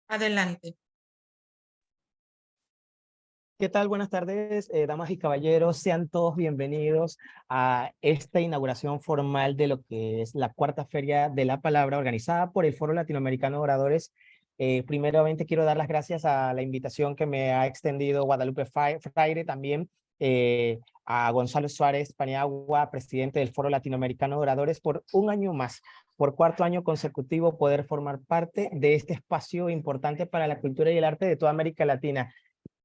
Adelante. ¿Qué tal? Buenas tardes, damas y caballeros. Sean todos bienvenidos a esta inauguración formal de lo que es la cuarta Feria de la Palabra organizada por el Foro Latinoamericano de Oradores. Primeramente quiero dar las gracias a la invitación que me ha extendido Guadalupe Freire, también a Gonzalo Suárez Paniagua, presidente del Foro Latinoamericano de Oradores, por un año más, por cuarto año consecutivo, poder formar parte de este espacio importante para la cultura y el arte de toda América Latina.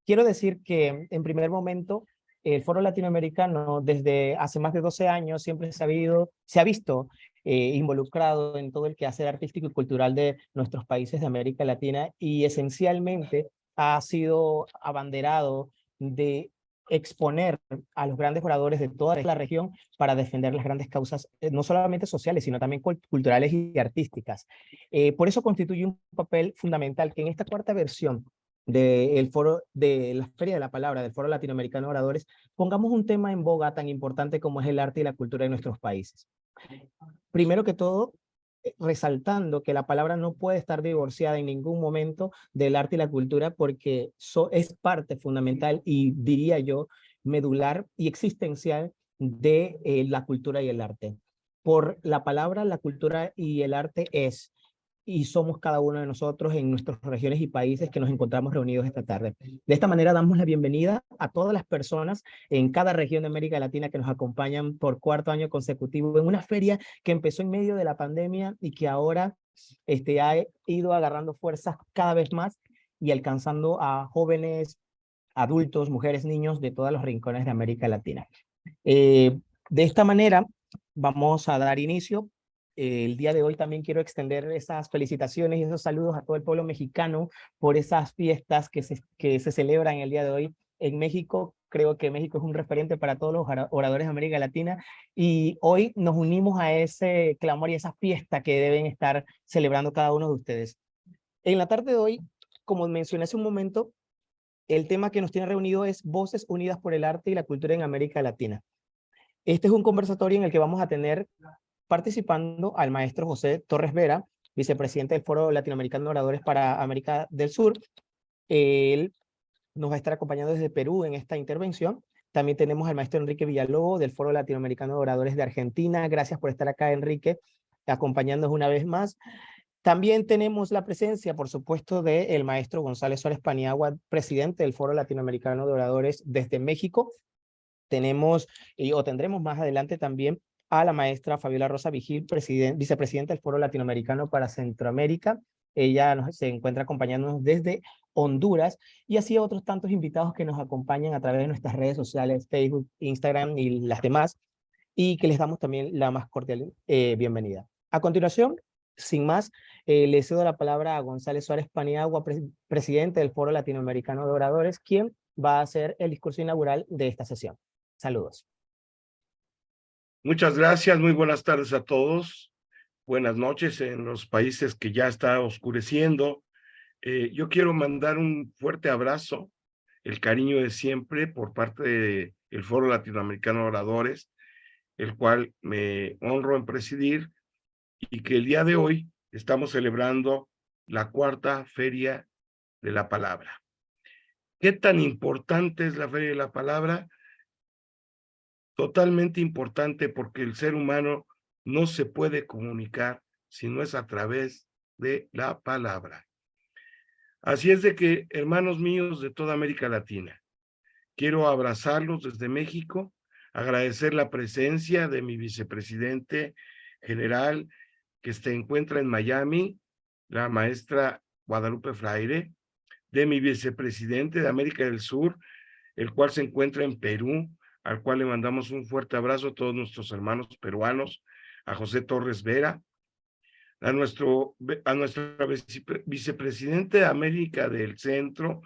Quiero decir que en primer momento el Foro Latinoamericano desde hace más de 12 años siempre se ha visto involucrado en todo el quehacer artístico y cultural de nuestros países de América Latina y esencialmente ha sido abanderado de exponer a los grandes oradores de toda la región para defender las grandes causas, no solamente sociales, sino también culturales y artísticas. Por eso constituye un papel fundamental que en esta cuarta versión del foro de la Feria de la Palabra, del Foro Latinoamericano de Oradores, pongamos un tema en boga tan importante como es el arte y la cultura de nuestros países. Primero que todo, resaltando que la palabra no puede estar divorciada en ningún momento del arte y la cultura porque es parte fundamental y diría yo medular y existencial de la cultura y el arte. Por la palabra, la cultura y el arte es y somos cada uno de nosotros en nuestras regiones y países que nos encontramos reunidos esta tarde. De esta manera damos la bienvenida a todas las personas en cada región de América Latina que nos acompañan por cuarto año consecutivo en una feria que empezó en medio de la pandemia y que ahora ha ido agarrando fuerzas cada vez más y alcanzando a jóvenes, adultos, mujeres, niños de todos los rincones de América Latina. De esta manera vamos a dar inicio. El día de hoy también quiero extender esas felicitaciones y esos saludos a todo el pueblo mexicano por esas fiestas que se celebran el día de hoy en México. Creo que México es un referente para todos los oradores de América Latina y hoy nos unimos a ese clamor y esa fiesta que deben estar celebrando cada uno de ustedes. En la tarde de hoy, como mencioné hace un momento, el tema que nos tiene reunido es Voces Unidas por el Arte y la Cultura en América Latina. Este es un conversatorio en el que vamos a tener participando al maestro José Torres Vera, vicepresidente del Foro Latinoamericano de Oradores para América del Sur. Él nos va a estar acompañando desde Perú en esta intervención. También tenemos al maestro Enrique Villalobos del Foro Latinoamericano de Oradores de Argentina. Gracias por estar acá, Enrique, acompañándonos una vez más. También tenemos la presencia, por supuesto, del maestro González Suárez Paniagua, presidente del Foro Latinoamericano de Oradores desde México. Tenemos o tendremos más adelante también a la maestra Fabiola Rosa Vigil, vicepresidenta del Foro Latinoamericano para Centroamérica. Ella se encuentra acompañándonos desde Honduras y así a otros tantos invitados que nos acompañan a través de nuestras redes sociales, Facebook, Instagram y las demás, y que les damos también la más cordial bienvenida. A continuación, sin más, le cedo la palabra a González Suárez Paniagua, presidente del Foro Latinoamericano de Oradores, quien va a hacer el discurso inaugural de esta sesión. Saludos. Muchas gracias, muy buenas tardes a todos. Buenas noches en los países que ya está oscureciendo. Yo quiero mandar un fuerte abrazo, el cariño de siempre por parte del Foro Latinoamericano de Oradores, el cual me honro en presidir y que el día de hoy estamos celebrando la cuarta Feria de la Palabra. ¿Qué tan importante es la Feria de la Palabra? Totalmente importante porque el ser humano no se puede comunicar si no es a través de la palabra. Así es de que, hermanos míos de toda América Latina, quiero abrazarlos desde México, agradecer la presencia de mi vicepresidente general que se encuentra en Miami, la maestra Guadalupe Freire, de mi vicepresidente de América del Sur, el cual se encuentra en Perú, al cual le mandamos un fuerte abrazo a todos nuestros hermanos peruanos, a José Torres Vera, a nuestra vicepresidente de América del Centro,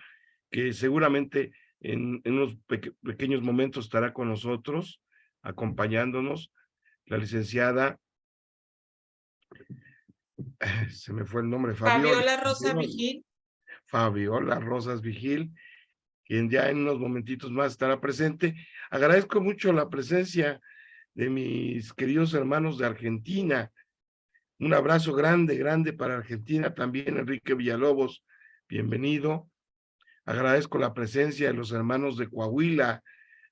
que seguramente en unos pequeños momentos estará con nosotros, acompañándonos, la licenciada, se me fue el nombre, Fabiola Rosa Vigil. Fabiola Rosas Vigil, quien ya en unos momentitos más estará presente. Agradezco mucho la presencia de mis queridos hermanos de Argentina. Un abrazo grande, grande para Argentina, también Enrique Villalobos, bienvenido. Agradezco la presencia de los hermanos de Coahuila.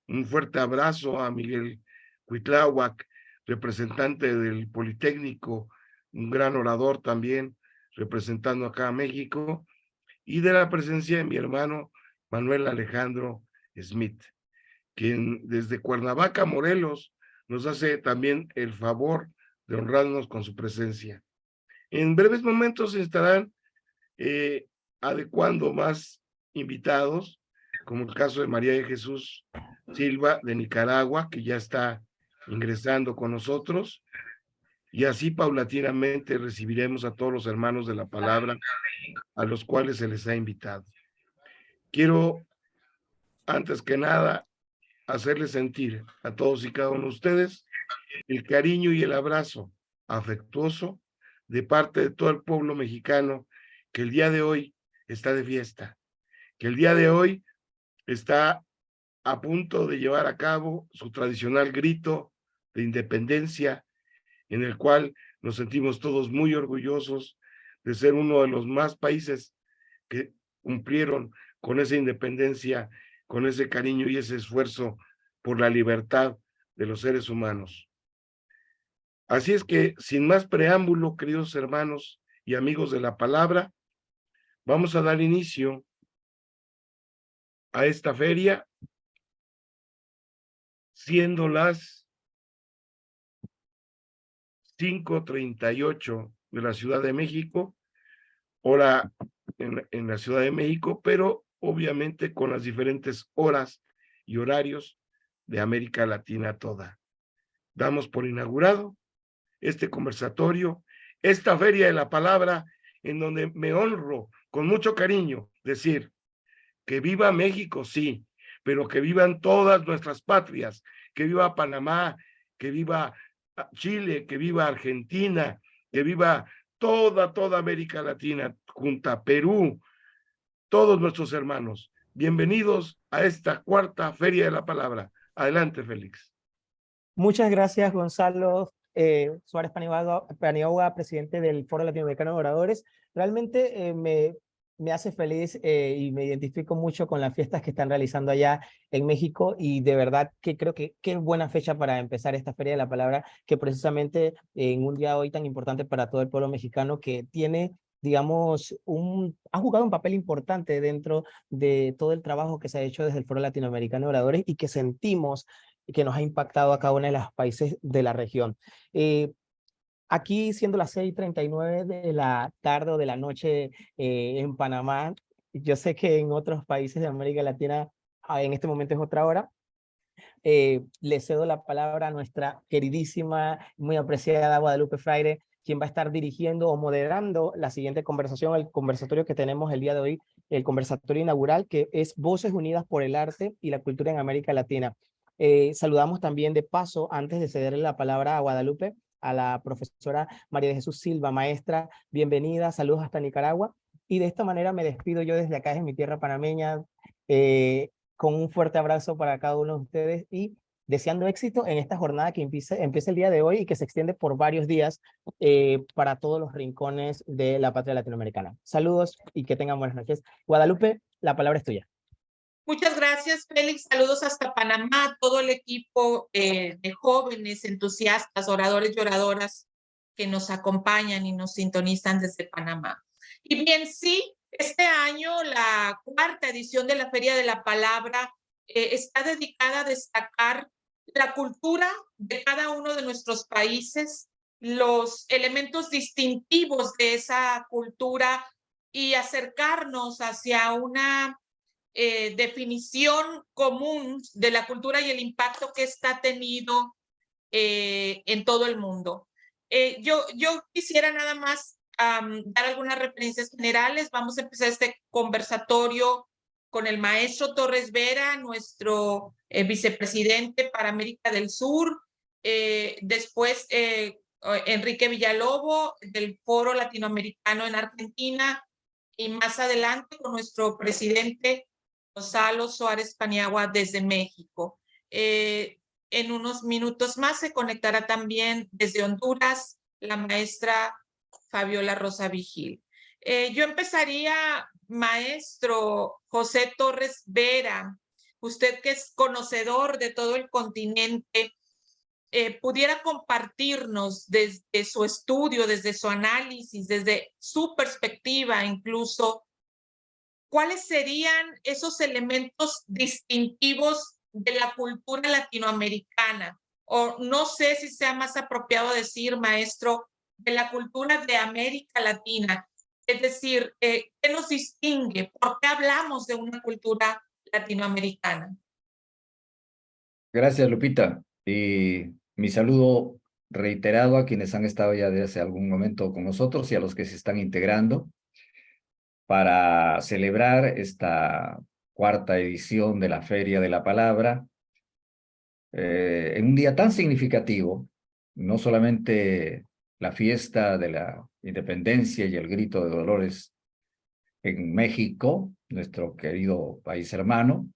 Un fuerte abrazo a Miguel Cuitláhuac, representante del Politécnico, un gran orador también, representando acá a México, y de la presencia de mi hermano Manuel Alejandro Smith, quien desde Cuernavaca, Morelos, nos hace también el favor de honrarnos con su presencia. En breves momentos se estarán adecuando más invitados, como el caso de María de Jesús Silva de Nicaragua, que ya está ingresando con nosotros, y así paulatinamente recibiremos a todos los hermanos de la palabra a los cuales se les ha invitado. Quiero, antes que nada, hacerles sentir a todos y cada uno de ustedes el cariño y el abrazo afectuoso de parte de todo el pueblo mexicano que el día de hoy está de fiesta, que el día de hoy está a punto de llevar a cabo su tradicional grito de independencia, en el cual nos sentimos todos muy orgullosos de ser uno de los más países que cumplieron con esa independencia, con ese cariño y ese esfuerzo por la libertad de los seres humanos. Así es que, sin más preámbulo, queridos hermanos y amigos de la palabra, vamos a dar inicio a esta feria, siendo las 5:38 de la Ciudad de México, hora en la Ciudad de México, pero obviamente con las diferentes horas y horarios de América Latina toda. Damos por inaugurado este conversatorio, esta feria de la palabra, en donde me honro con mucho cariño decir que viva México, sí, pero que vivan todas nuestras patrias, que viva Panamá, que viva Chile, que viva Argentina, que viva toda América Latina, junto a Perú, todos nuestros hermanos. Bienvenidos a esta cuarta Feria de la Palabra. Adelante, Félix. Muchas gracias, Gonzalo Suárez Paniagua, presidente del Foro Latinoamericano de Oradores. Realmente me hace feliz y me identifico mucho con las fiestas que están realizando allá en México, y de verdad que creo que qué buena fecha para empezar esta Feria de la Palabra, que precisamente en un día hoy tan importante para todo el pueblo mexicano, que tiene, digamos, ha jugado un papel importante dentro de todo el trabajo que se ha hecho desde el Foro Latinoamericano de Oradores y que sentimos que nos ha impactado a cada uno de los países de la región. Aquí, siendo las 6:39 de la tarde o de la noche en Panamá, yo sé que en otros países de América Latina en este momento es otra hora. Le cedo la palabra a nuestra queridísima, muy apreciada Guadalupe Freire, quien va a estar dirigiendo o moderando la siguiente conversación, el conversatorio que tenemos el día de hoy, el conversatorio inaugural, que es Voces Unidas por el Arte y la Cultura en América Latina. Saludamos también de paso, antes de cederle la palabra a Guadalupe, a la profesora María de Jesús Silva, maestra, bienvenida, saludos hasta Nicaragua. Y de esta manera me despido yo desde acá, en mi tierra panameña, con un fuerte abrazo para cada uno de ustedes y deseando éxito en esta jornada que empieza el día de hoy y que se extiende por varios días para todos los rincones de la patria latinoamericana. Saludos y que tengan buenas noches. Guadalupe, la palabra es tuya. Muchas gracias, Félix. Saludos hasta Panamá, todo el equipo de jóvenes, entusiastas, oradores y oradoras que nos acompañan y nos sintonizan desde Panamá. Y bien, sí, este año la cuarta edición de la Feria de la Palabra está dedicada a destacar la cultura de cada uno de nuestros países, los elementos distintivos de esa cultura y acercarnos hacia una definición común de la cultura y el impacto que está tenido en todo el mundo. Yo quisiera nada más dar algunas referencias generales. Vamos a empezar este conversatorio con el maestro Torres Vera, nuestro vicepresidente para América del Sur. Después, Enrique Villalobo, del Foro Latinoamericano en Argentina. Y más adelante con nuestro presidente Gonzalo Suárez Paniagua desde México. En unos minutos más se conectará también desde Honduras la maestra Fabiola Rosa Vigil. Yo empezaría, maestro José Torres Vera, usted que es conocedor de todo el continente, pudiera compartirnos desde su estudio, desde su análisis, desde su perspectiva incluso, ¿cuáles serían esos elementos distintivos de la cultura latinoamericana? O no sé si sea más apropiado decir, maestro, de la cultura de América Latina. Es decir, ¿qué nos distingue? ¿Por qué hablamos de una cultura latinoamericana? Gracias, Lupita. Y mi saludo reiterado a quienes han estado ya desde hace algún momento con nosotros y a los que se están integrando para celebrar esta cuarta edición de la Feria de la Palabra en un día tan significativo, no solamente la fiesta de la independencia y el grito de Dolores en México, nuestro querido país hermano,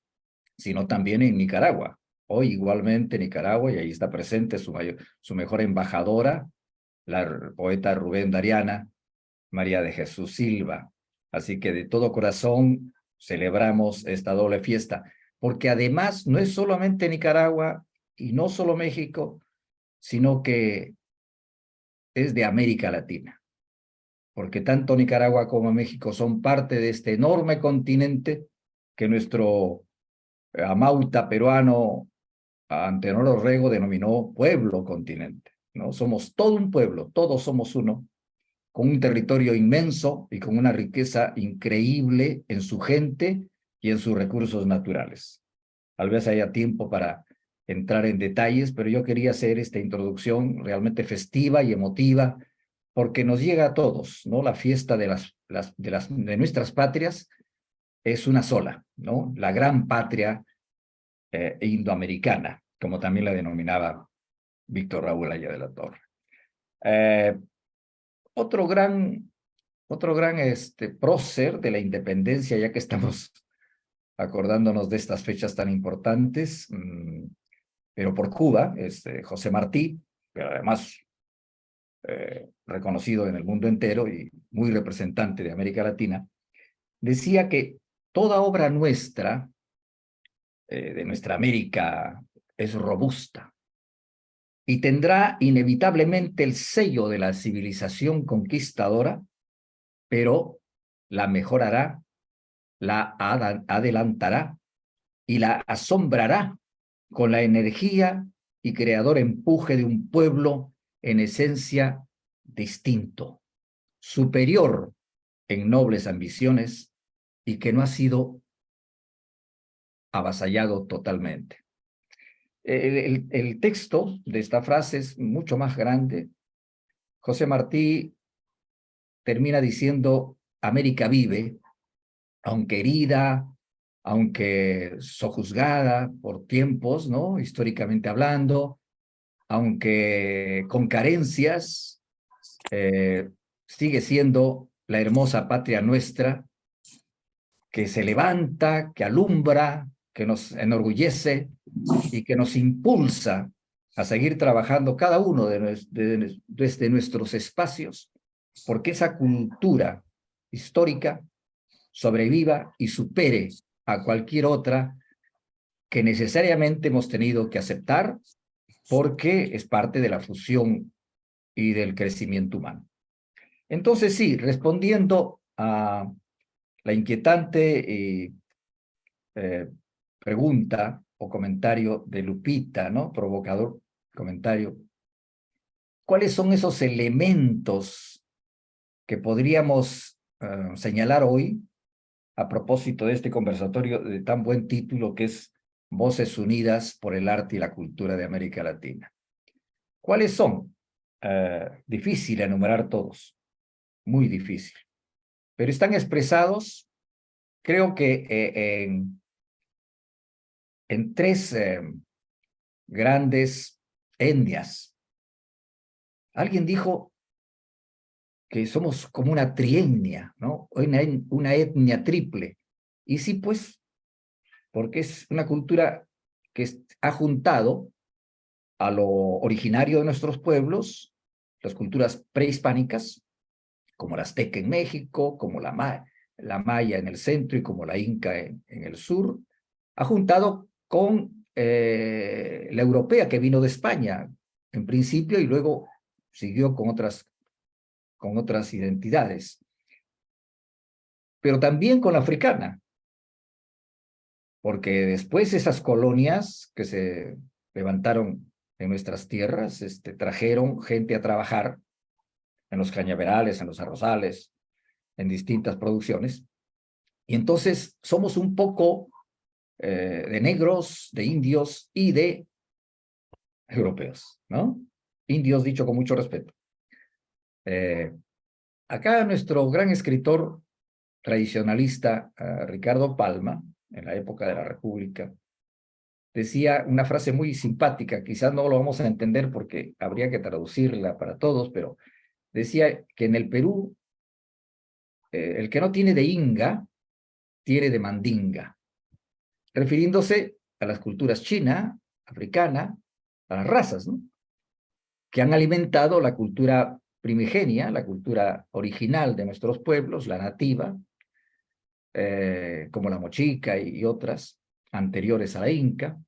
sino también en Nicaragua. Hoy igualmente Nicaragua, y ahí está presente su mejor embajadora, la poeta Rubén Dariana, María de Jesús Silva. Así que de todo corazón celebramos esta doble fiesta, porque además no es solamente Nicaragua y no solo México, sino que es de América Latina, porque tanto Nicaragua como México son parte de este enorme continente que nuestro amauta peruano Antenor Orrego denominó pueblo continente, ¿no? Somos todo un pueblo, todos somos uno, con un territorio inmenso y con una riqueza increíble en su gente y en sus recursos naturales. Tal vez haya tiempo para entrar en detalles, pero yo quería hacer esta introducción realmente festiva y emotiva, porque nos llega a todos, ¿no? La fiesta de nuestras patrias es una sola, ¿no? La gran patria indoamericana, como también la denominaba Víctor Raúl Aya de la Torre. Otro gran prócer de la independencia, ya que estamos acordándonos de estas fechas tan importantes, pero por Cuba, José Martí, pero además reconocido en el mundo entero y muy representante de América Latina, decía que toda obra nuestra, de nuestra América, es robusta y tendrá inevitablemente el sello de la civilización conquistadora, pero la mejorará, la adelantará y la asombrará con la energía y creador empuje de un pueblo en esencia distinto, superior en nobles ambiciones y que no ha sido avasallado totalmente. El texto de esta frase es mucho más grande. José Martí termina diciendo: América vive, aunque herida, aunque sojuzgada por tiempos, ¿no? Históricamente hablando, aunque con carencias, sigue siendo la hermosa patria nuestra, que se levanta, que alumbra, que nos enorgullece y que nos impulsa a seguir trabajando cada uno desde nuestros espacios, porque esa cultura histórica sobreviva y supere a cualquier otra que necesariamente hemos tenido que aceptar porque es parte de la fusión y del crecimiento humano. Entonces, sí, respondiendo a la inquietante pregunta o comentario de Lupita, ¿no? Provocador comentario. ¿Cuáles son esos elementos que podríamos señalar hoy a propósito de este conversatorio de tan buen título que es Voces Unidas por el Arte y la Cultura de América Latina? ¿Cuáles son? Difícil enumerar todos, muy difícil, pero están expresados, creo que en tres grandes etnias. Alguien dijo que somos como una trietnia, ¿no? Una etnia triple. Y sí, pues, porque es una cultura que ha juntado a lo originario de nuestros pueblos, las culturas prehispánicas, como la azteca en México, como la maya en el centro y como la inca en el sur, ha juntado con la europea que vino de España en principio y luego siguió con otras identidades, pero también con la africana, porque después esas colonias que se levantaron en nuestras tierras trajeron gente a trabajar en los cañaverales, en los arrozales, en distintas producciones, y entonces somos un poco de negros, de indios y de europeos, ¿no? Indios dicho con mucho respeto. Acá nuestro gran escritor tradicionalista, Ricardo Palma, en la época de la República, decía una frase muy simpática, quizás no lo vamos a entender porque habría que traducirla para todos, pero decía que en el Perú, el que no tiene de inga, tiene de mandinga, refiriéndose a las culturas china, africana, a las razas, ¿no?, que han alimentado la cultura primigenia, la cultura original de nuestros pueblos, la nativa, como la mochica y otras anteriores a la inca,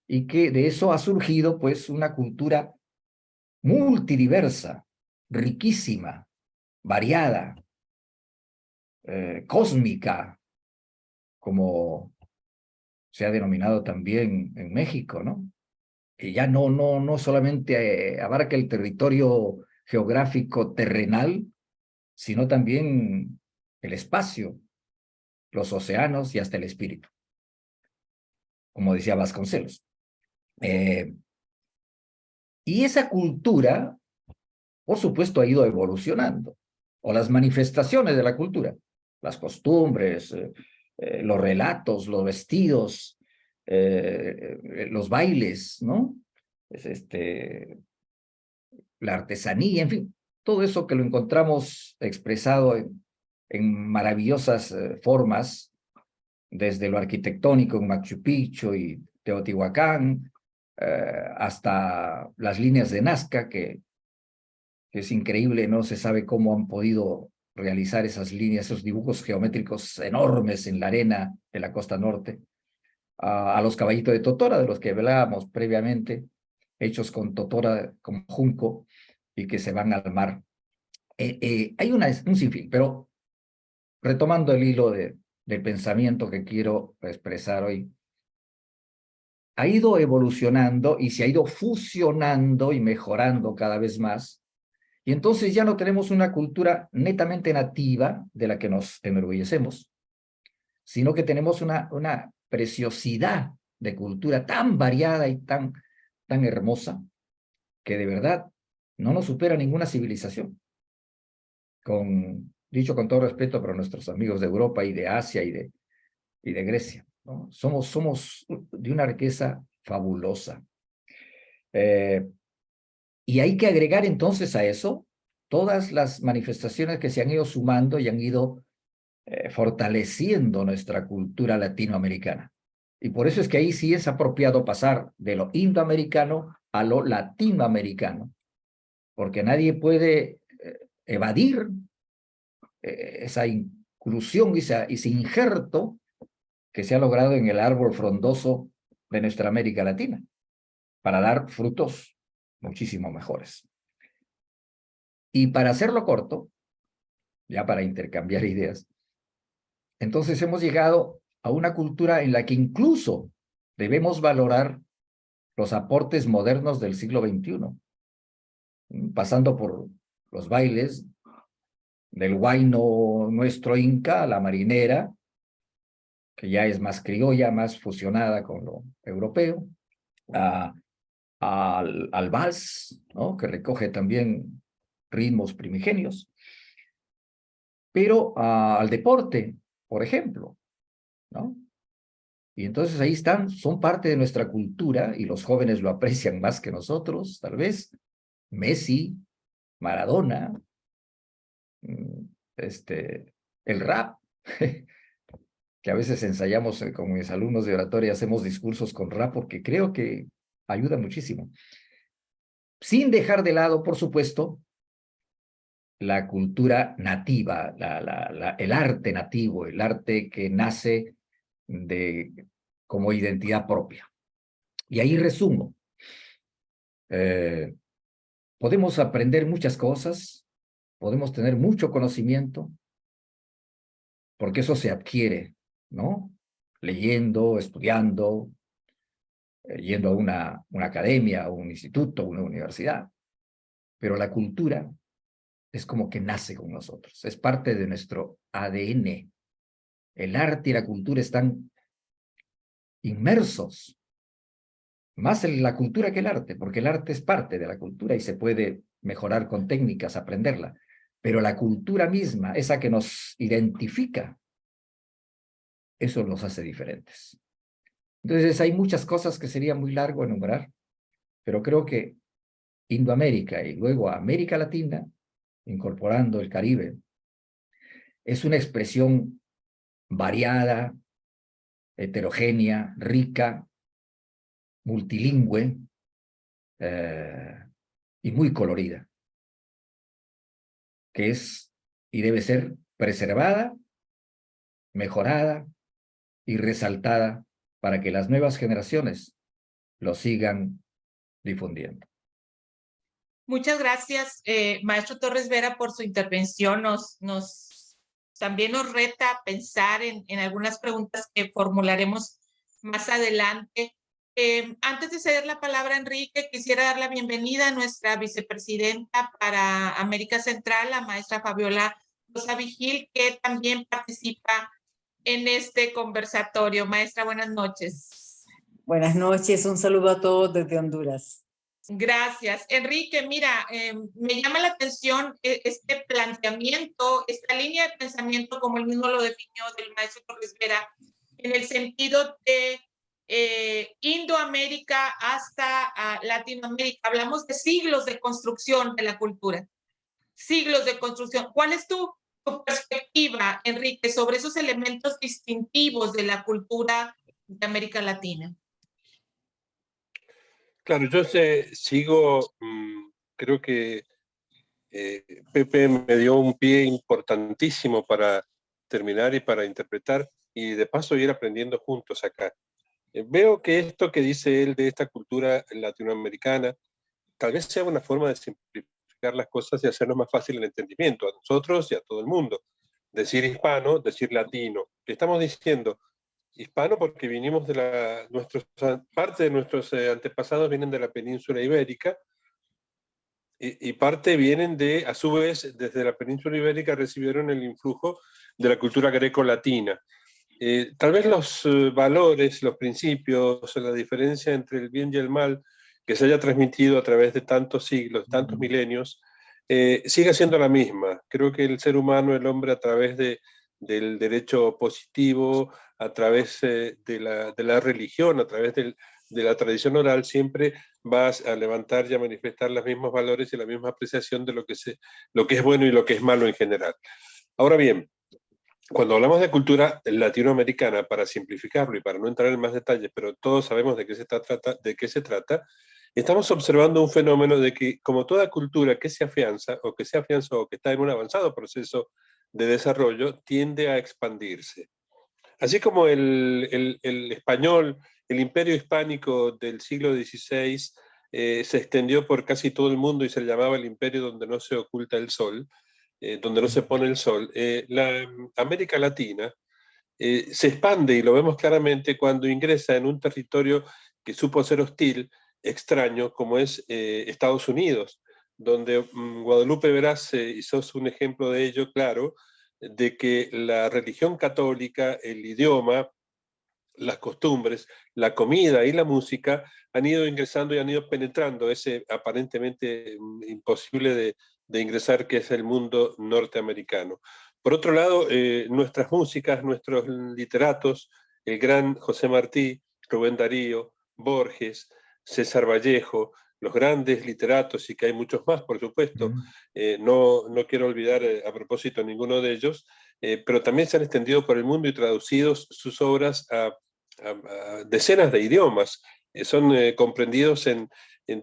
y que de eso ha surgido pues una cultura multidiversa, riquísima, variada, cósmica, como se ha denominado también en México, ¿no? Que ya no solamente abarca el territorio geográfico terrenal, sino también el espacio, los océanos y hasta el espíritu, como decía Vasconcelos. Y esa cultura, por supuesto, ha ido evolucionando, o las manifestaciones de la cultura, las costumbres, los relatos, los vestidos, los bailes, ¿no? La artesanía, en fin, todo eso que lo encontramos expresado en maravillosas formas, desde lo arquitectónico en Machu Picchu y Teotihuacán, hasta las líneas de Nazca, que es increíble, no se sabe cómo han podido realizar esas líneas, esos dibujos geométricos enormes en la arena de la costa norte, a los caballitos de totora, de los que hablábamos previamente, hechos con totora, con junco, y que se van al mar. Hay un sinfín, pero retomando el hilo del pensamiento que quiero expresar hoy, ha ido evolucionando y se ha ido fusionando y mejorando cada vez más, y entonces ya no tenemos una cultura netamente nativa de la que nos enorgullecemos, sino que tenemos una preciosidad de cultura tan variada y tan hermosa, que de verdad no nos supera ninguna civilización. Dicho con todo respeto para nuestros amigos de Europa y de Asia y de Grecia, ¿no? Somos de una riqueza fabulosa. Y hay que agregar entonces a eso todas las manifestaciones que se han ido sumando y han ido fortaleciendo nuestra cultura latinoamericana. Y por eso es que ahí sí es apropiado pasar de lo indoamericano a lo latinoamericano, porque nadie puede evadir esa inclusión y ese injerto que se ha logrado en el árbol frondoso de nuestra América Latina, para dar frutos muchísimo mejores. Y para hacerlo corto, ya para intercambiar ideas, entonces hemos llegado a una cultura en la que incluso debemos valorar los aportes modernos del siglo XXI, pasando por los bailes del huayno nuestro inca, la marinera, que ya es más criolla, más fusionada con lo europeo, al vals, ¿no?, que recoge también ritmos primigenios, pero al deporte, por ejemplo, ¿no? Y entonces ahí son parte de nuestra cultura y los jóvenes lo aprecian más que nosotros, tal vez. Messi, Maradona, el rap, que a veces ensayamos con mis alumnos de oratoria, hacemos discursos con rap porque creo que ayuda muchísimo. Sin dejar de lado, por supuesto, la cultura nativa, el arte nativo, el arte que nace como identidad propia. Y ahí resumo. Podemos aprender muchas cosas, podemos tener mucho conocimiento, porque eso se adquiere, ¿no? Leyendo, estudiando, yendo a una academia, a un instituto, a una universidad. Pero la cultura es como que nace con nosotros, es parte de nuestro ADN. El arte y la cultura están inmersos, más en la cultura que el arte, porque el arte es parte de la cultura y se puede mejorar con técnicas, aprenderla. Pero la cultura misma, esa que nos identifica, eso nos hace diferentes. Entonces hay muchas cosas que sería muy largo enumerar, pero creo que Indoamérica y luego América Latina, incorporando el Caribe, es una expresión variada, heterogénea, rica, multilingüe y muy colorida, que es y debe ser preservada, mejorada y resaltada para que las nuevas generaciones lo sigan difundiendo. Muchas gracias, maestro Torres Vera, por su intervención. También nos reta a pensar en algunas preguntas que formularemos más adelante. Antes de ceder la palabra a Enrique, quisiera dar la bienvenida a nuestra vicepresidenta para América Central, la maestra Fabiola Rosa Vigil, que también participa en este conversatorio. Maestra, buenas noches. Buenas noches, un saludo a todos desde Honduras. Gracias. Enrique, mira, me llama la atención este planteamiento, esta línea de pensamiento, como él mismo lo definió, del maestro Torres Vera, en el sentido de Indoamérica hasta Latinoamérica. Hablamos de siglos de construcción de la cultura, siglos de construcción. ¿Cuál es tu perspectiva, Enrique, sobre esos elementos distintivos de la cultura de América Latina? Claro, yo sigo, creo que Pepe me dio un pie importantísimo para terminar y para interpretar, y de paso ir aprendiendo juntos acá. Veo que esto que dice él de esta cultura latinoamericana, tal vez sea una forma de simplificar las cosas y hacernos más fácil el entendimiento a nosotros y a todo el mundo. Decir hispano, decir latino. Estamos diciendo hispano porque vinimos de parte de nuestros antepasados vienen de la península ibérica, y parte vienen a su vez, desde la península ibérica recibieron el influjo de la cultura greco-latina. Tal vez los valores, los principios, la diferencia entre el bien y el mal que se haya transmitido a través de tantos siglos, tantos milenios, sigue siendo la misma. Creo que el ser humano, el hombre, a través del derecho positivo, a través de la religión, a través de la tradición oral, siempre vas a levantar y a manifestar los mismos valores y la misma apreciación de lo que es bueno y lo que es malo en general. Ahora bien, cuando hablamos de cultura latinoamericana, para simplificarlo y para no entrar en más detalles, pero todos sabemos de qué se trata, estamos observando un fenómeno de que, como toda cultura que se afianza o que está en un avanzado proceso de desarrollo, tiende a expandirse. Así como el español, el imperio hispánico del siglo XVI se extendió por casi todo el mundo y se llamaba el imperio donde no se oculta el sol, donde no se pone el sol, la América Latina se expande, y lo vemos claramente cuando ingresa en un territorio que supo ser hostil, extraño, como es Estados Unidos, donde Guadalupe Veraz, y sos un ejemplo de ello claro, de que la religión católica, el idioma, las costumbres, la comida y la música han ido ingresando y han ido penetrando ese aparentemente imposible de ingresar, que es el mundo norteamericano. Por otro lado, nuestras músicas, nuestros literatos, el gran José Martí, Rubén Darío, Borges, César Vallejo, los grandes literatos, y que hay muchos más, por supuesto, no quiero olvidar a propósito ninguno de ellos, pero también se han extendido por el mundo y traducidos sus obras a decenas de idiomas. Son comprendidos en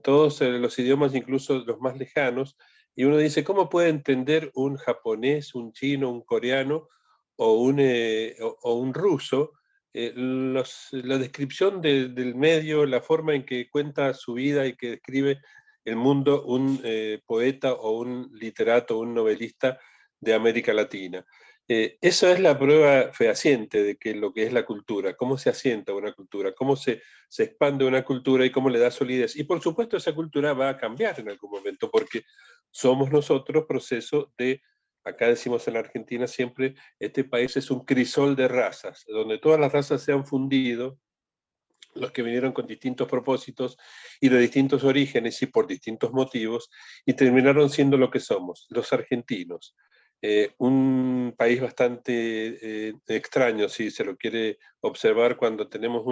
todos los idiomas, incluso los más lejanos, Y uno dice, ¿cómo puede entender un japonés, un chino, un coreano o un ruso la descripción del medio, la forma en que cuenta su vida y que describe el mundo un poeta o un literato, un novelista de América Latina? Eso es la prueba fehaciente de que lo que es la cultura, cómo se asienta una cultura, cómo se expande una cultura y cómo le da solidez. Y por supuesto esa cultura va a cambiar en algún momento, porque somos nosotros proceso de, acá decimos en la Argentina siempre, este país es un crisol de razas, donde todas las razas se han fundido, los que vinieron con distintos propósitos y de distintos orígenes y por distintos motivos, y terminaron siendo lo que somos, los argentinos. Un país bastante extraño, si se lo quiere observar, cuando tenemos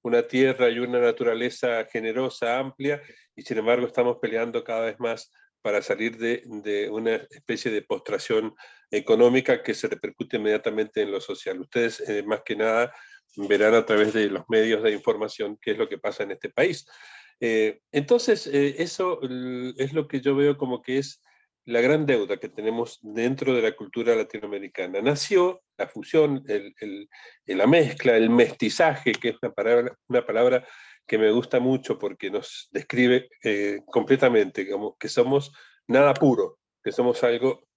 una tierra y una naturaleza generosa, amplia, y sin embargo estamos peleando cada vez más para salir de una especie de postración económica que se repercute inmediatamente en lo social. Ustedes, más que nada, verán a través de los medios de información qué es lo que pasa en este país. Entonces, eso es lo que yo veo como que es la gran deuda que tenemos dentro de la cultura latinoamericana. Nació la fusión, la mezcla, el mestizaje, que es una palabra que me gusta mucho porque nos describe completamente, como que somos nada puro, que somos algo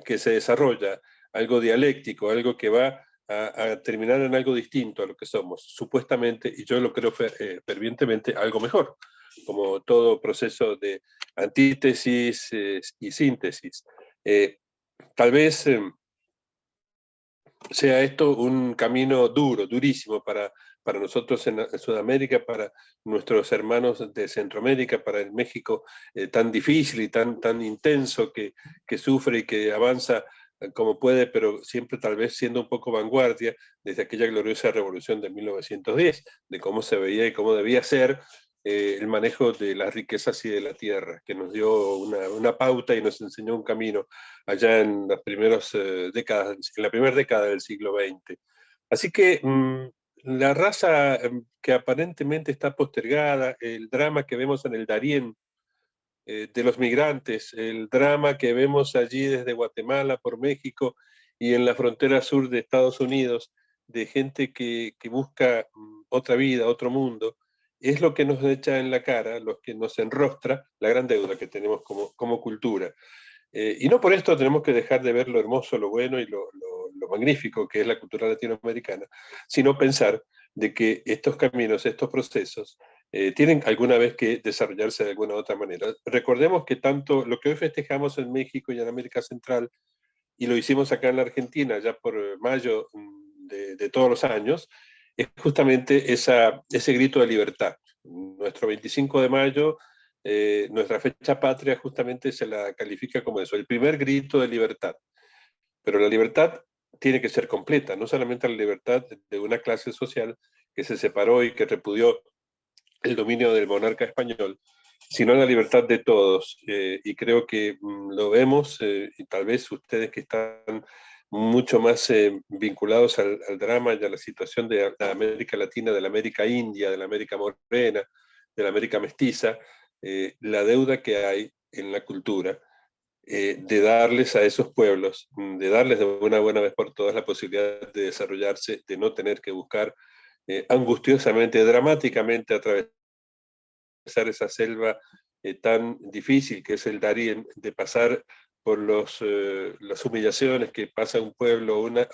que se desarrolla, algo dialéctico, algo que va a terminar en algo distinto a lo que somos, supuestamente, y yo lo creo fervientemente, algo mejor, como todo proceso de antítesis y síntesis. Tal vez sea esto un camino duro, durísimo para nosotros en Sudamérica, para nuestros hermanos de Centroamérica, para el México tan difícil y tan intenso que sufre y que avanza como puede, pero siempre tal vez siendo un poco vanguardia desde aquella gloriosa revolución de 1910, de cómo se veía y cómo debía ser el manejo de las riquezas y de la tierra, que nos dio una pauta y nos enseñó un camino allá en las primeras décadas, en la primera década del siglo XX. Así que la raza que aparentemente está postergada, el drama que vemos en el Darién de los migrantes, el drama que vemos allí desde Guatemala por México y en la frontera sur de Estados Unidos, de gente que busca otra vida, otro mundo, es lo que nos echa en la cara, lo que nos enrostra la gran deuda que tenemos como cultura. Y no por esto tenemos que dejar de ver lo hermoso, lo bueno y lo magnífico que es la cultura latinoamericana, sino pensar de que estos caminos, estos procesos, tienen alguna vez que desarrollarse de alguna u otra manera. Recordemos que tanto lo que hoy festejamos en México y en América Central, y lo hicimos acá en la Argentina ya por mayo de todos los años, es justamente ese grito de libertad. Nuestro 25 de mayo, nuestra fecha patria justamente se la califica como eso, el primer grito de libertad. Pero la libertad tiene que ser completa, no solamente la libertad de una clase social que se separó y que repudió el dominio del monarca español, sino la libertad de todos. Y creo que lo vemos, y tal vez ustedes que están mucho más vinculados al drama y a la situación de la América Latina, de la América India, de la América Morena, de la América Mestiza, la deuda que hay en la cultura, de darles a esos pueblos, de darles de una buena vez por todas la posibilidad de desarrollarse, de no tener que buscar angustiosamente, dramáticamente atravesar esa selva tan difícil que es el Darién, de pasar por las humillaciones que pasa un pueblo el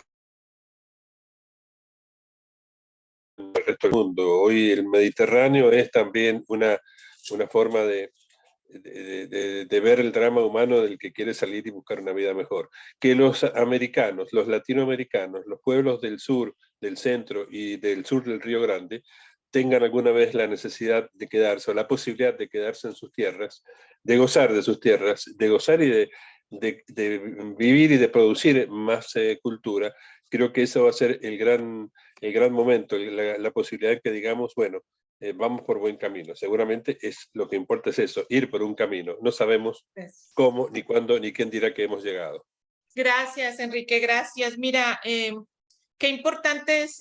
resto del mundo. Hoy el Mediterráneo es también una forma de ver el drama humano del que quiere salir y buscar una vida mejor. Que los americanos, los latinoamericanos, los pueblos del sur, del centro y del sur del Río Grande tengan alguna vez la necesidad de quedarse o la posibilidad de quedarse en sus tierras, de gozar de sus tierras, de gozar y de vivir y de producir más cultura. Creo que eso va a ser el gran momento, la posibilidad de que digamos, bueno, vamos por buen camino. Seguramente lo que importa es eso, ir por un camino. No sabemos cómo, ni cuándo, ni quién dirá que hemos llegado. Gracias, Enrique, gracias. Mira, qué importante es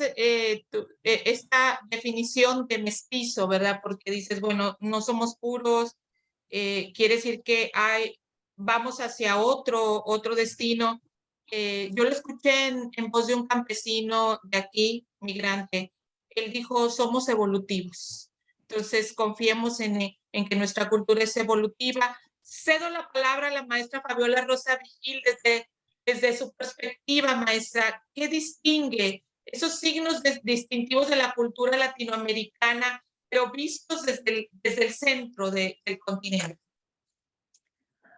esta definición de mestizo, ¿verdad? Porque dices, bueno, no somos puros, quiere decir que hay vamos hacia otro destino. Yo lo escuché en voz de un campesino de aquí, migrante. Él dijo, somos evolutivos. Entonces, confiemos en que nuestra cultura es evolutiva. Cedo la palabra a la maestra Fabiola Rosa Vigil desde su perspectiva, maestra. ¿Qué distingue esos signos distintivos de la cultura latinoamericana, pero vistos desde el centro del continente?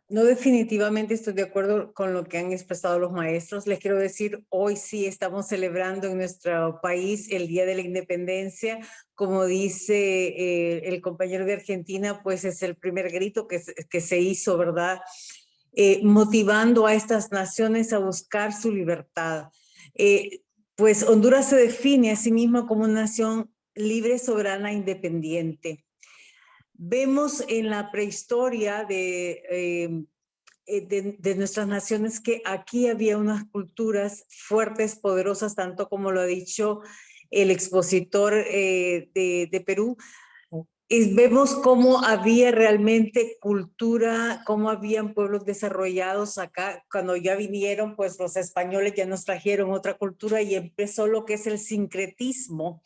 No, definitivamente estoy de acuerdo con lo que han expresado los maestros. Les quiero decir, hoy sí estamos celebrando en nuestro país el Día de la Independencia. Como dice el compañero de Argentina, pues es el primer grito que se hizo, ¿verdad? Motivando a estas naciones a buscar su libertad. Pues Honduras se define a sí misma como una nación libre, soberana, independiente. Vemos en la prehistoria de nuestras naciones que aquí había unas culturas fuertes, poderosas, tanto como lo ha dicho el expositor de Perú. Y vemos cómo había realmente cultura, cómo habían pueblos desarrollados acá. Cuando ya vinieron, pues los españoles ya nos trajeron otra cultura y empezó lo que es el sincretismo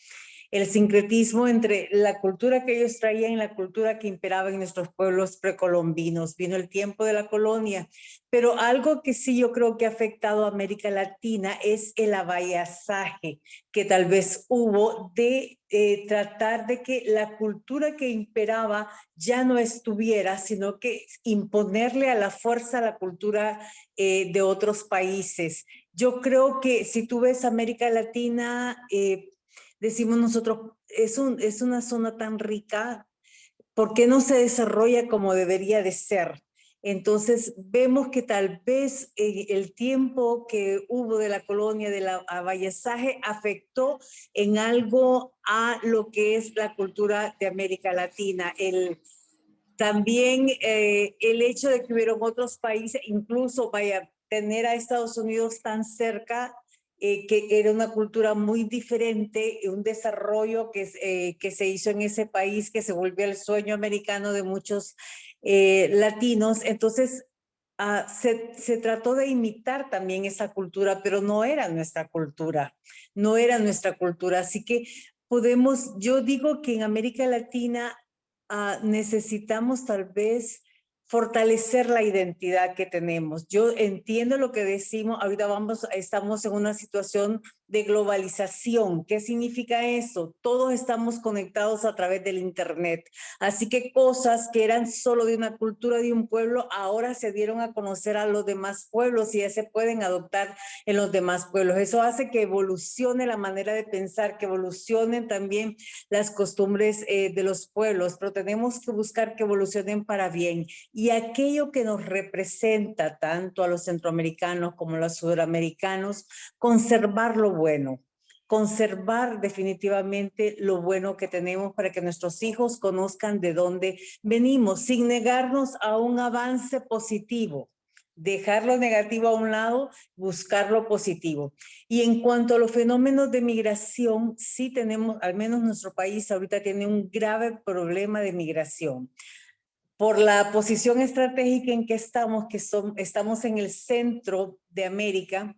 entre la cultura que ellos traían y la cultura que imperaba en nuestros pueblos precolombinos. Vino el tiempo de la colonia, pero algo que sí yo creo que ha afectado a América Latina es el avallazaje que tal vez hubo de tratar de que la cultura que imperaba ya no estuviera, sino que imponerle a la fuerza la cultura de otros países. Yo creo que si tú ves América Latina, decimos nosotros, es una zona tan rica, ¿por qué no se desarrolla como debería de ser? Entonces vemos que tal vez el tiempo que hubo de la colonia, del avallazaje, afectó en algo a lo que es la cultura de América Latina. También el hecho de que hubieron otros países, incluso tener a Estados Unidos tan cerca, que era una cultura muy diferente, un desarrollo que se hizo en ese país, que se volvió el sueño americano de muchos latinos. Entonces, se trató de imitar también esa cultura, pero no era nuestra cultura, no era nuestra cultura. Así que yo digo que en América Latina necesitamos tal vez fortalecer la identidad que tenemos. Yo entiendo lo que decimos, ahorita estamos en una situación de globalización. ¿Qué significa eso? Todos estamos conectados a través del internet. Así que cosas que eran solo de una cultura de un pueblo, ahora se dieron a conocer a los demás pueblos y ya se pueden adoptar en los demás pueblos. Eso hace que evolucione la manera de pensar, que evolucionen también las costumbres de los pueblos, pero tenemos que buscar que evolucionen para bien. Y aquello que nos representa tanto a los centroamericanos como a los sudamericanos, conservar lo bueno, conservar definitivamente lo bueno que tenemos para que nuestros hijos conozcan de dónde venimos, sin negarnos a un avance positivo. Dejar lo negativo a un lado, buscar lo positivo. Y en cuanto a los fenómenos de migración, sí tenemos, al menos nuestro país ahorita tiene un grave problema de migración. Por la posición estratégica en que estamos, estamos en el centro de América,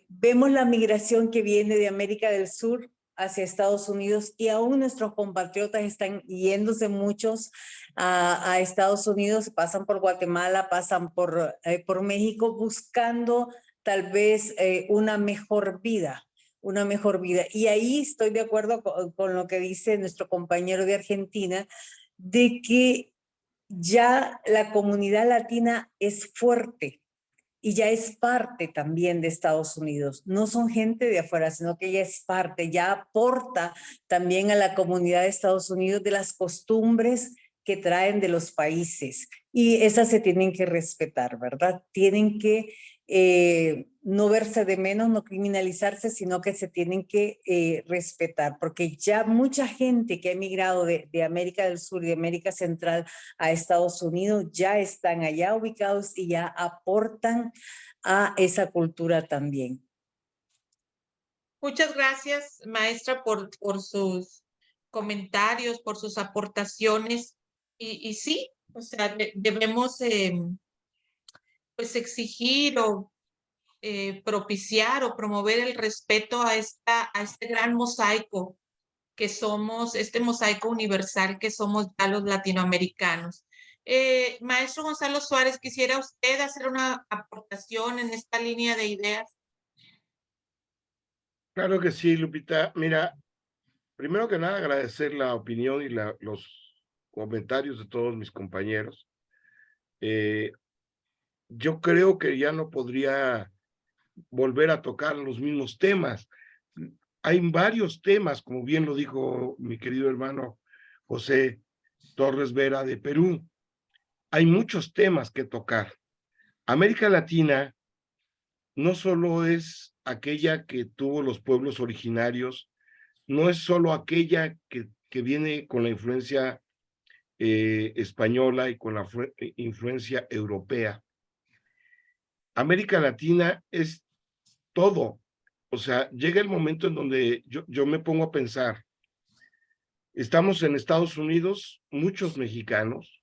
vemos la migración que viene de América del Sur hacia Estados Unidos y aún nuestros compatriotas están yéndose muchos a Estados Unidos, pasan por Guatemala, pasan por México buscando tal vez una mejor vida. Y ahí estoy de acuerdo con lo que dice nuestro compañero de Argentina, de que ya la comunidad latina es fuerte y ya es parte también de Estados Unidos. No son gente de afuera, sino que ya es parte, ya aporta también a la comunidad de Estados Unidos de las costumbres que traen de los países. Y esas se tienen que respetar, ¿verdad? Tienen que no verse de menos, no criminalizarse, sino que se tienen que respetar, porque ya mucha gente que ha emigrado de América del Sur y de América Central a Estados Unidos ya están allá ubicados y ya aportan a esa cultura también. Muchas gracias, maestra, por sus comentarios, por sus aportaciones. Y sí, O sea, debemos pues exigir o propiciar o promover el respeto a este gran mosaico que somos, este mosaico universal que somos ya los latinoamericanos. Maestro Gonzalo Suárez, ¿quisiera usted hacer una aportación en esta línea de ideas? Claro que sí, Lupita. Mira, primero que nada agradecer la opinión y los comentarios de todos mis compañeros. Yo creo que ya no podría volver a tocar los mismos temas. Hay varios temas, como bien lo dijo mi querido hermano José Torres Vera de Perú. Hay muchos temas que tocar. América Latina no solo es aquella que tuvo los pueblos originarios, no es solo aquella que viene con la influencia española y con la influencia europea. América Latina es todo. O sea, llega el momento en donde yo me pongo a pensar, estamos en Estados Unidos, muchos mexicanos,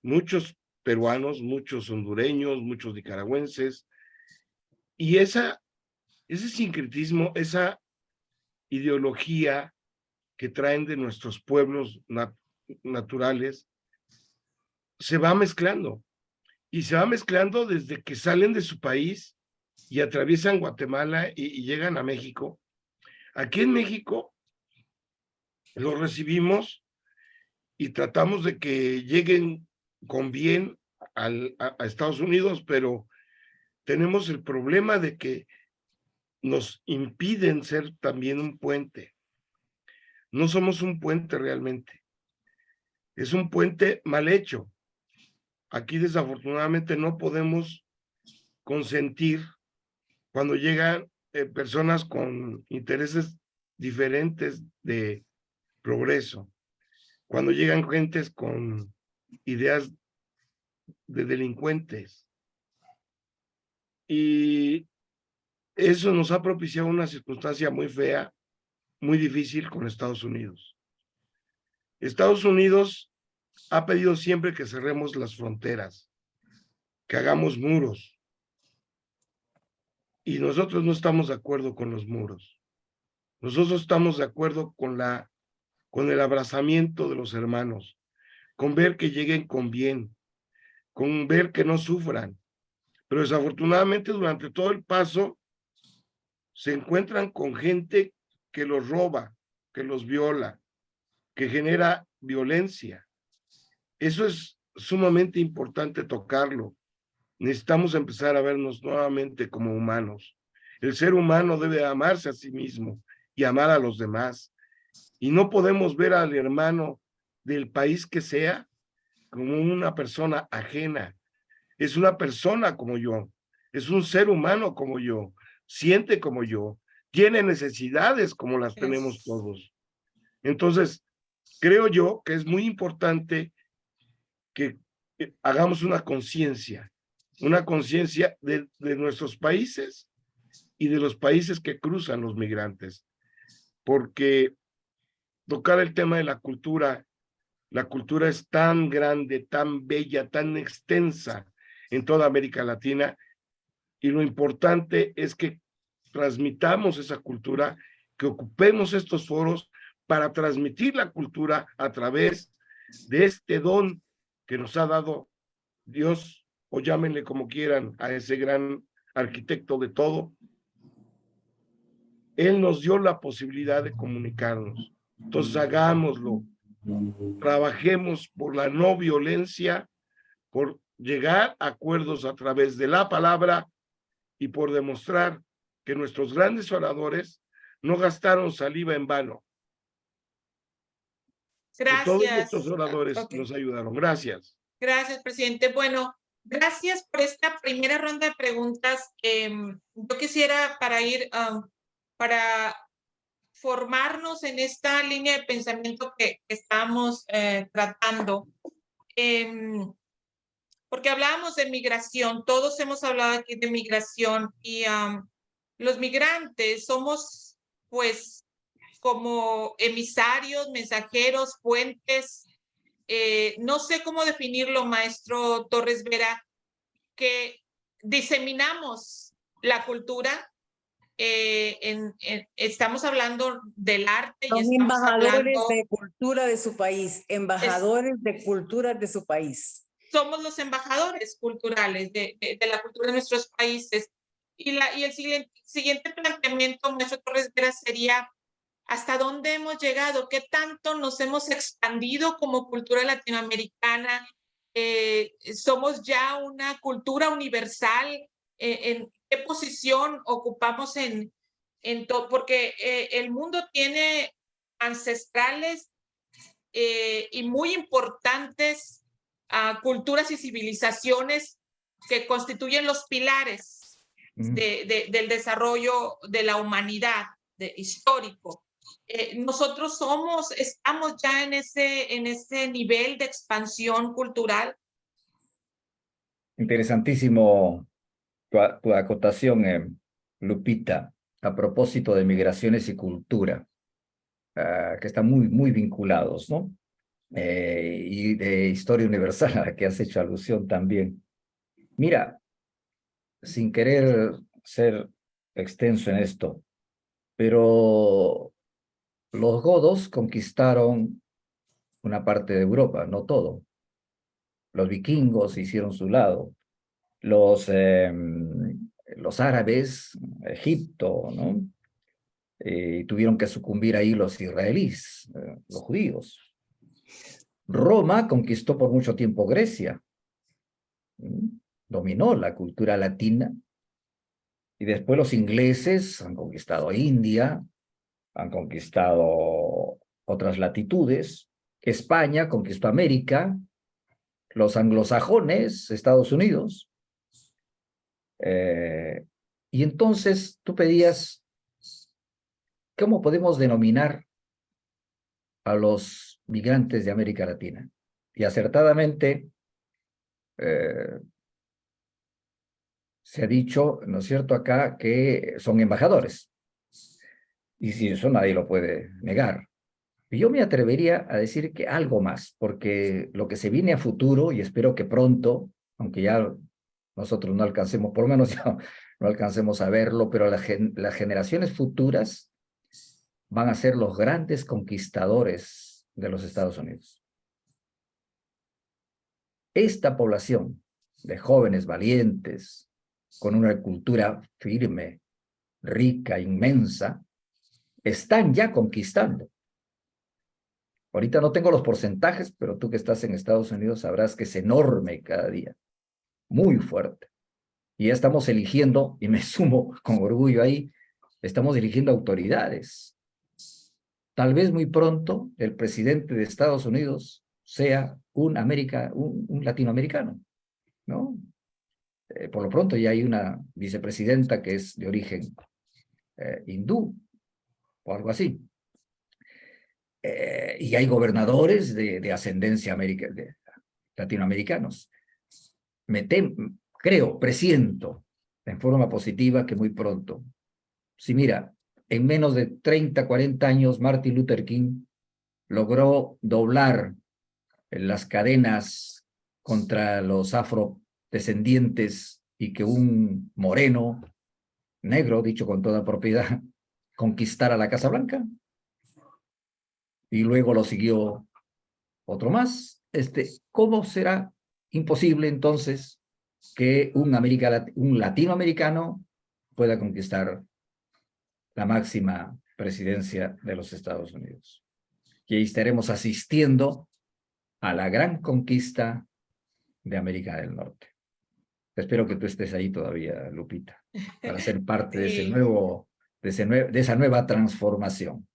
muchos peruanos, muchos hondureños, muchos nicaragüenses, y ese sincretismo, esa ideología que traen de nuestros pueblos naturales, se va mezclando, y se va mezclando desde que salen de su país y atraviesan Guatemala y llegan a México. Aquí en México los recibimos y tratamos de que lleguen con bien a Estados Unidos, pero tenemos el problema de que nos impiden ser también un puente. No somos un puente realmente. Es un puente mal hecho. Aquí desafortunadamente no podemos consentir cuando llegan personas con intereses diferentes de progreso, cuando llegan gentes con ideas de delincuentes. Y eso nos ha propiciado una circunstancia muy fea, muy difícil con Estados Unidos. Estados Unidos ha pedido siempre que cerremos las fronteras, que hagamos muros. Y nosotros no estamos de acuerdo con los muros. Nosotros estamos de acuerdo con el abrazamiento de los hermanos, con ver que lleguen con bien, con ver que no sufran. Pero desafortunadamente durante todo el paso se encuentran con gente que los roba, que los viola, que genera violencia. Eso es sumamente importante tocarlo. Necesitamos empezar a vernos nuevamente como humanos. El ser humano debe amarse a sí mismo y amar a los demás. Y no podemos ver al hermano del país que sea como una persona ajena. Es una persona como yo, es un ser humano como yo, siente como yo, tiene necesidades como las tenemos todos. Entonces, creo yo que es muy importante que hagamos una conciencia de nuestros países y de los países que cruzan los migrantes, porque tocar el tema de la cultura es tan grande, tan bella, tan extensa en toda América Latina, y lo importante es que transmitamos esa cultura, que ocupemos estos foros para transmitir la cultura a través de este don que nos ha dado Dios, o llámenle como quieran, a ese gran arquitecto de todo. Él nos dio la posibilidad de comunicarnos. Entonces hagámoslo, trabajemos por la no violencia, por llegar a acuerdos a través de la palabra y por demostrar que nuestros grandes oradores no gastaron saliva en vano. Gracias. Que todos nuestros oradores nos ayudaron. Gracias. Gracias, presidente. Bueno, gracias por esta primera ronda de preguntas. Yo quisiera para formarnos en esta línea de pensamiento que estamos tratando, porque hablábamos de migración, todos hemos hablado aquí de migración y los migrantes somos pues como emisarios, mensajeros, puentes no sé cómo definirlo, maestro Torres Vera, que diseminamos la cultura. Estamos hablando del arte y Son estamos embajadores hablando... de cultura de su país, embajadores de cultura de su país. Somos los embajadores culturales de la cultura de nuestros países. Y el siguiente planteamiento, maestro Torres Vera, sería ¿hasta dónde hemos llegado? ¿Qué tanto nos hemos expandido como cultura latinoamericana? ¿Somos ya una cultura universal? ¿En qué posición ocupamos en todo? Porque el mundo tiene ancestrales y muy importantes culturas y civilizaciones que constituyen los pilares del desarrollo de la humanidad histórico. Nosotros estamos ya en ese nivel de expansión cultural. Interesantísimo tu acotación, Lupita, a propósito de migraciones y cultura, que están muy vinculados, ¿no? Y de historia universal a la que has hecho alusión también. Mira, sin querer ser extenso en esto, pero los godos conquistaron una parte de Europa, no todo. Los vikingos hicieron su lado. Los árabes, Egipto, ¿no? Tuvieron que sucumbir ahí los israelíes, los judíos. Roma conquistó por mucho tiempo Grecia, dominó la cultura latina, y después los ingleses han conquistado India, han conquistado otras latitudes, España conquistó América, los anglosajones, Estados Unidos. Y entonces tú pedías, ¿cómo podemos denominar a los migrantes de América Latina? Y acertadamente se ha dicho, ¿no es cierto?, acá que son embajadores. Y si eso nadie lo puede negar. Y yo me atrevería a decir que algo más, porque lo que se viene a futuro, y espero que pronto, aunque ya nosotros no alcancemos, por lo menos ya no alcancemos a verlo, pero las generaciones futuras van a ser los grandes conquistadores de los Estados Unidos. Esta población de jóvenes valientes, con una cultura firme, rica, inmensa, están ya conquistando. Ahorita no tengo los porcentajes, pero tú que estás en Estados Unidos sabrás que es enorme cada día, muy fuerte. Y ya estamos eligiendo, y me sumo con orgullo ahí, estamos eligiendo autoridades. Tal vez muy pronto el presidente de Estados Unidos sea un latinoamericano, ¿no? Por lo pronto ya hay una vicepresidenta que es de origen hindú, o algo así. Y hay gobernadores de ascendencia latinoamericanos. Presiento en forma positiva que muy pronto. Sí, mira, en menos de 30, 40 años, Martin Luther King logró doblar las cadenas contra los afrodescendientes y que un moreno, negro, dicho con toda propiedad, conquistara la Casa Blanca. Y luego lo siguió otro más. ¿Cómo será imposible entonces que un latinoamericano pueda conquistar la máxima presidencia de los Estados Unidos? Y ahí estaremos asistiendo a la gran conquista de América del Norte. Espero que tú estés ahí todavía, Lupita, para ser parte de esa nueva transformación,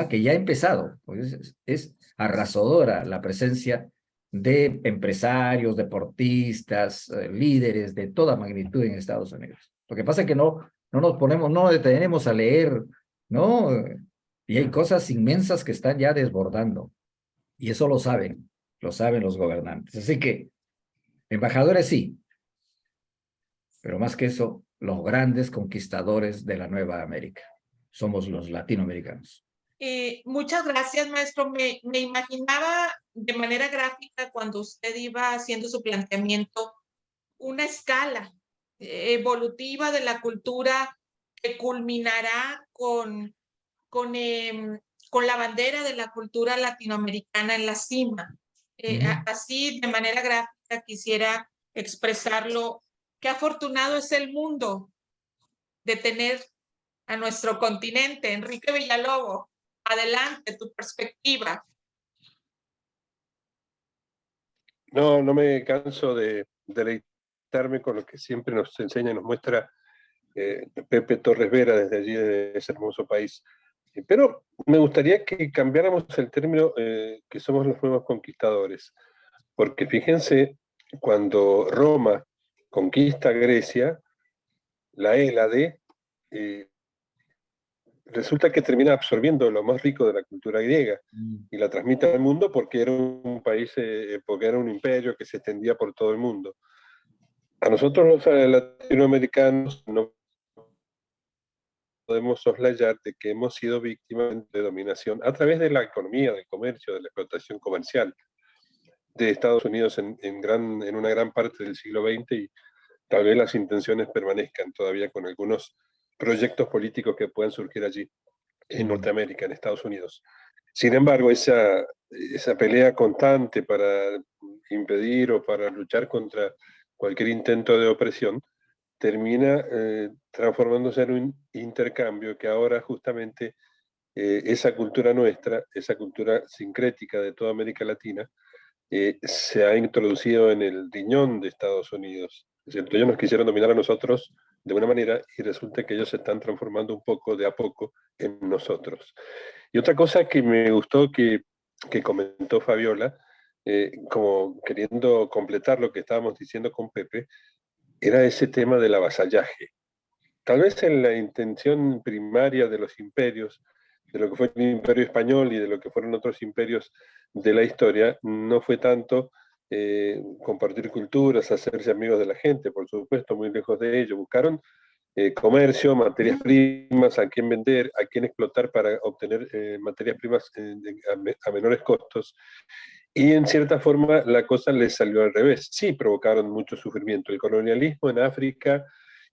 que ya ha empezado. Pues es arrasadora la presencia de empresarios, deportistas, líderes de toda magnitud en Estados Unidos. Lo que pasa es que no nos detenemos a leer, ¿no? Y hay cosas inmensas que están ya desbordando. Y eso lo saben los gobernantes. Así que, embajadores sí, pero más que eso, los grandes conquistadores de la Nueva América. Somos los latinoamericanos. Muchas gracias, maestro. Me imaginaba de manera gráfica cuando usted iba haciendo su planteamiento una escala evolutiva de la cultura que culminará con la bandera de la cultura latinoamericana en la cima. Así, de manera gráfica, quisiera expresarlo. Qué afortunado es el mundo de tener a nuestro continente. Enrique Villalobos, adelante, tu perspectiva. No, no me canso de deleitarme con lo que siempre nos enseña y nos muestra Pepe Torres Vera desde allí, de ese hermoso país. Pero me gustaría que cambiáramos el término que somos los nuevos conquistadores, porque fíjense, cuando Roma conquista Grecia, la Hélade, resulta que termina absorbiendo lo más rico de la cultura griega y la transmite al mundo porque era un país, porque era un imperio que se extendía por todo el mundo. A nosotros los latinoamericanos no podemos soslayar de que hemos sido víctimas de dominación a través de la economía, del comercio, de la explotación comercial de Estados Unidos en una gran parte del siglo XX, y tal vez las intenciones permanezcan todavía con algunos proyectos políticos que puedan surgir allí en Norteamérica, en Estados Unidos. Sin embargo, esa pelea constante para impedir o para luchar contra cualquier intento de opresión termina transformándose en un intercambio que ahora justamente esa cultura nuestra, esa cultura sincrética de toda América Latina, se ha introducido en el riñón de Estados Unidos. Es cierto, ellos nos quisieron dominar a nosotros de una manera y resulta que ellos se están transformando un poco de a poco en nosotros. Y otra cosa que me gustó que comentó Fabiola, como queriendo completar lo que estábamos diciendo con Pepe, era ese tema del avasallaje. Tal vez en la intención primaria de los imperios, de lo que fue el imperio español y de lo que fueron otros imperios de la historia, no fue tanto compartir culturas, hacerse amigos de la gente, por supuesto, muy lejos de ello. Buscaron comercio, materias primas, a quién vender, a quién explotar para obtener materias primas a menores costos. Y en cierta forma la cosa les salió al revés. Sí, provocaron mucho sufrimiento. El colonialismo en África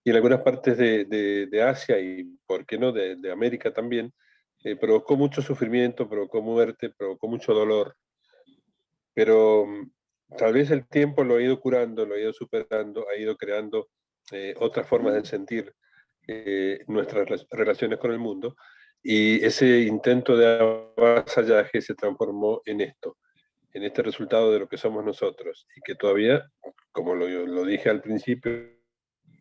y en algunas partes de Asia y, ¿por qué no?, de América también, provocó mucho sufrimiento, provocó muerte, provocó mucho dolor. Pero tal vez el tiempo lo ha ido curando, lo ha ido superando, ha ido creando otras formas de sentir nuestras relaciones con el mundo, y ese intento de avasallaje se transformó en esto, en este resultado de lo que somos nosotros, y que todavía, como lo dije al principio,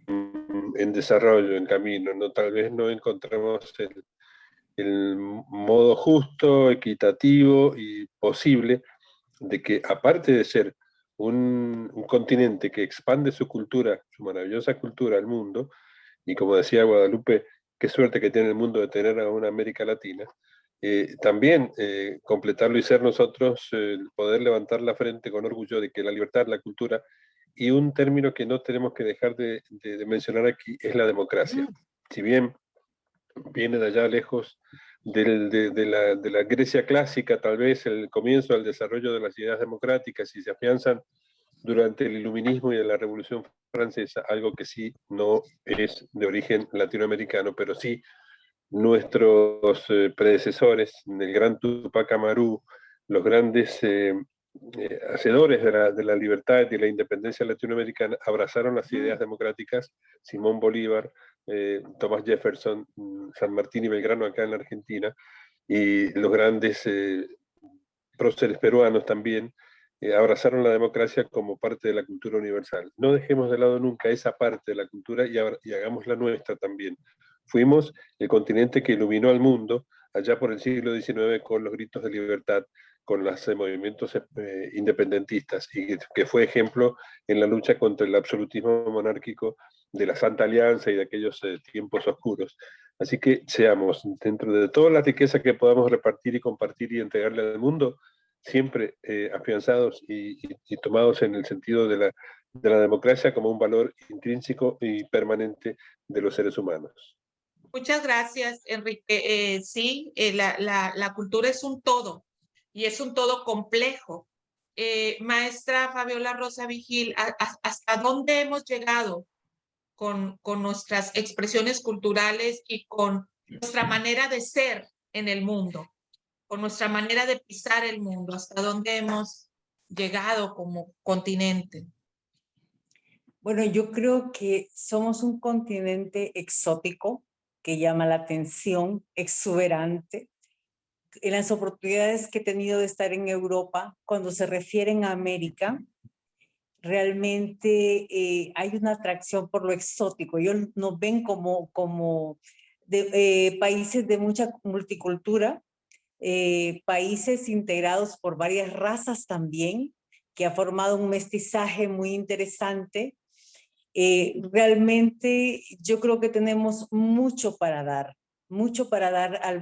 en desarrollo, en camino, no, tal vez no encontremos el modo justo, equitativo y posible de que, aparte de ser un continente que expande su cultura, su maravillosa cultura al mundo, y como decía Guadalupe, qué suerte que tiene el mundo de tener a una América Latina, también completarlo y ser nosotros, poder levantar la frente con orgullo de que la libertad, la cultura, y un término que no tenemos que dejar de mencionar aquí es la democracia. Si bien viene de allá lejos de la Grecia clásica, tal vez el comienzo del desarrollo de las ideas democráticas, y se afianzan durante el Iluminismo y de la Revolución Francesa, algo que sí no es de origen latinoamericano, pero sí nuestros predecesores, el gran Tupac Amaru, los grandes hacedores de la libertad y de la independencia latinoamericana, abrazaron las ideas democráticas. Simón Bolívar, Thomas Jefferson, San Martín y Belgrano acá en la Argentina, y los grandes próceres peruanos también, abrazaron la democracia como parte de la cultura universal. No dejemos de lado nunca esa parte de la cultura y hagamos la nuestra también. Fuimos el continente que iluminó al mundo allá por el siglo XIX con los gritos de libertad, con los movimientos independentistas, y que fue ejemplo en la lucha contra el absolutismo monárquico de la Santa Alianza y de aquellos tiempos oscuros. Así que seamos, dentro de toda la riqueza que podamos repartir y compartir y entregarle al mundo, siempre afianzados y tomados en el sentido de la democracia como un valor intrínseco y permanente de los seres humanos. Muchas gracias, Enrique. Sí, la cultura es un todo y es un todo complejo. Maestra Fabiola Rosa Vigil, ¿hasta dónde hemos llegado con nuestras expresiones culturales y con nuestra manera de ser en el mundo, con nuestra manera de pisar el mundo? ¿Hasta dónde hemos llegado como continente? Bueno, yo creo que somos un continente exótico que llama la atención, exuberante. En las oportunidades que he tenido de estar en Europa, cuando se refieren a América, realmente hay una atracción por lo exótico. Ellos nos ven como países de mucha multicultura, países integrados por varias razas también, que ha formado un mestizaje muy interesante. Realmente yo creo que tenemos mucho para dar,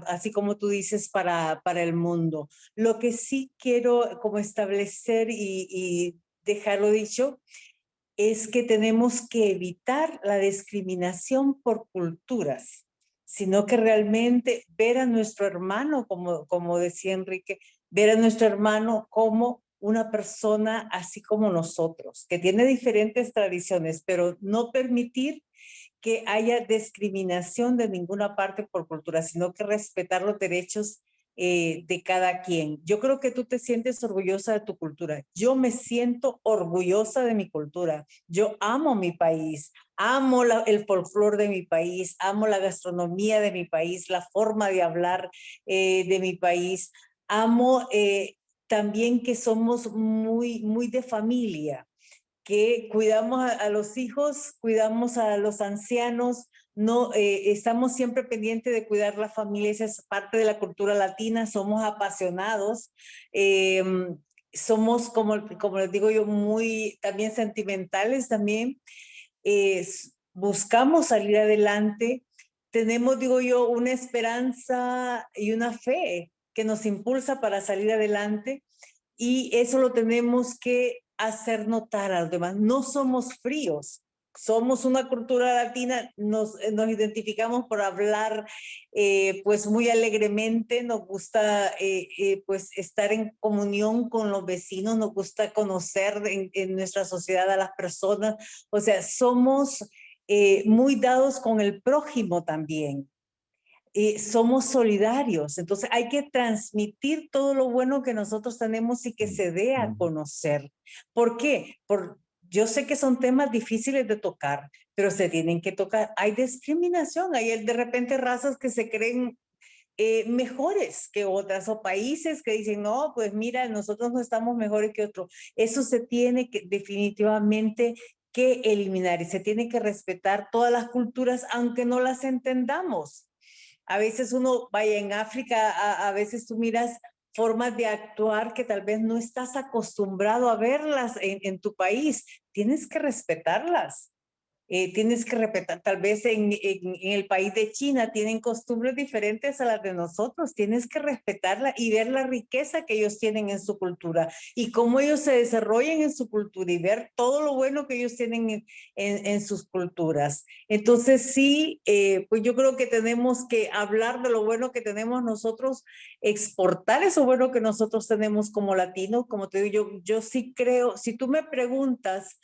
así como tú dices, para el mundo. Lo que sí quiero como establecer y dejarlo dicho es que tenemos que evitar la discriminación por culturas, sino que realmente ver a nuestro hermano, como decía Enrique, ver a nuestro hermano como una persona así como nosotros, que tiene diferentes tradiciones, pero no permitir que haya discriminación de ninguna parte por cultura, sino que respetar los derechos de cada quien. Yo creo que tú te sientes orgullosa de tu cultura. Yo me siento orgullosa de mi cultura. Yo amo mi país, amo el folclore de mi país, amo la gastronomía de mi país, la forma de hablar de mi país. Amo también que somos muy de familia, que cuidamos a los hijos, cuidamos a los ancianos, no, estamos siempre pendientes de cuidar la familia, esa es parte de la cultura latina, somos apasionados, somos, como les digo yo, muy también sentimentales también, buscamos salir adelante, tenemos, digo yo, una esperanza y una fe que nos impulsa para salir adelante, y eso lo tenemos que hacer notar a los demás. No somos fríos, somos una cultura latina, nos identificamos por hablar pues muy alegremente, nos gusta pues estar en comunión con los vecinos, nos gusta conocer en nuestra sociedad a las personas, o sea, somos muy dados con el prójimo también. Somos solidarios, entonces hay que transmitir todo lo bueno que nosotros tenemos y que se dé a conocer. ¿Por qué? Yo sé que son temas difíciles de tocar, pero se tienen que tocar. Hay discriminación, hay de repente razas que se creen mejores que otras, o países que dicen, no, pues mira, nosotros no estamos mejores que otros. Eso se tiene que definitivamente que eliminar, y se tiene que respetar todas las culturas, aunque no las entendamos. A veces uno, vaya, en África, a veces tú miras formas de actuar que tal vez no estás acostumbrado a verlas en tu país. Tienes que respetarlas. Tienes que respetar, tal vez en el país de China tienen costumbres diferentes a las de nosotros, tienes que respetarla y ver la riqueza que ellos tienen en su cultura y cómo ellos se desarrollan en su cultura y ver todo lo bueno que ellos tienen en sus culturas. Entonces sí, pues yo creo que tenemos que hablar de lo bueno que tenemos nosotros, exportar eso bueno que nosotros tenemos como latinos. Como te digo, yo sí creo, si tú me preguntas,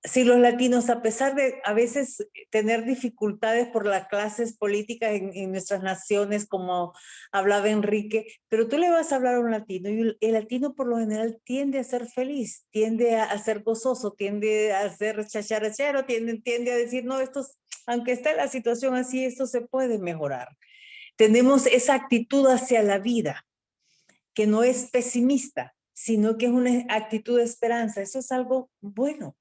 si los latinos, a pesar de a veces tener dificultades por las clases políticas en nuestras naciones, como hablaba Enrique, pero tú le vas a hablar a un latino y el latino por lo general tiende a ser feliz, tiende a ser gozoso, tiende a ser chacharachero, tiende a decir, no, aunque esté la situación así, esto se puede mejorar. Tenemos esa actitud hacia la vida, que no es pesimista, sino que es una actitud de esperanza. Eso es algo bueno.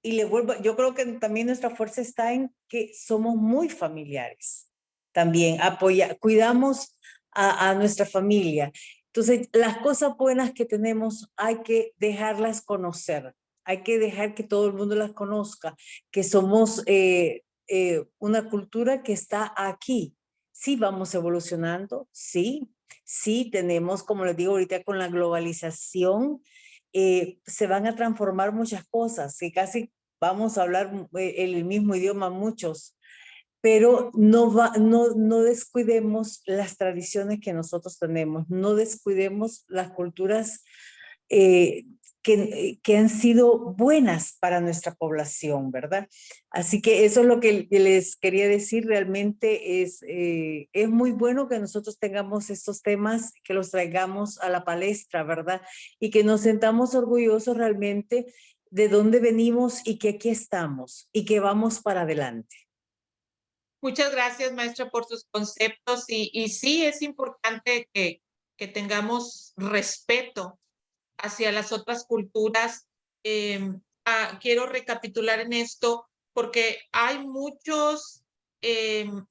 Y yo creo que también nuestra fuerza está en que somos muy familiares. También cuidamos a nuestra familia. Entonces, las cosas buenas que tenemos hay que dejarlas conocer. Hay que dejar que todo el mundo las conozca, que somos una cultura que está aquí. Sí, vamos evolucionando, sí, sí tenemos, como les digo ahorita, con la globalización, se van a transformar muchas cosas, que casi vamos a hablar el mismo idioma muchos, pero no descuidemos las tradiciones que nosotros tenemos, no descuidemos las culturas que han sido buenas para nuestra población, ¿verdad? Así que eso es lo que les quería decir. Realmente es muy bueno que nosotros tengamos estos temas, que los traigamos a la palestra, ¿verdad? Y que nos sentamos orgullosos realmente de dónde venimos y que aquí estamos y que vamos para adelante. Muchas gracias, maestra, por sus conceptos. Y sí, es importante que tengamos respeto hacia las otras culturas. Quiero recapitular en esto porque hay muchos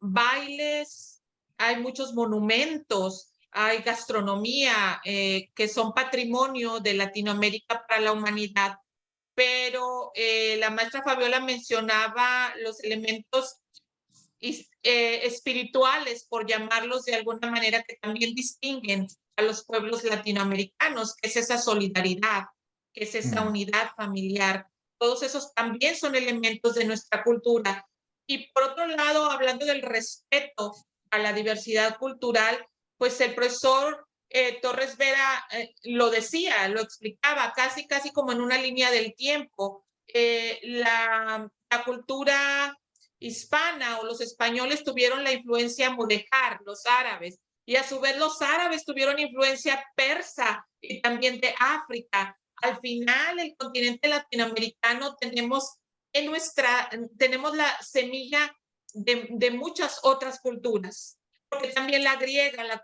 bailes, hay muchos monumentos, hay gastronomía que son patrimonio de Latinoamérica para la humanidad, pero la maestra Fabiola mencionaba los elementos espirituales, por llamarlos de alguna manera, que también distinguen a los pueblos latinoamericanos, que es esa solidaridad, que es esa unidad familiar. Todos esos también son elementos de nuestra cultura. Y por otro lado, hablando del respeto a la diversidad cultural, pues el profesor Torres Vera lo decía, lo explicaba, casi como en una línea del tiempo. La cultura hispana o los españoles tuvieron la influencia mudéjar, los árabes, y a su vez los árabes tuvieron influencia persa y también de África. Al final, el continente latinoamericano tenemos la semilla de muchas otras culturas, porque también la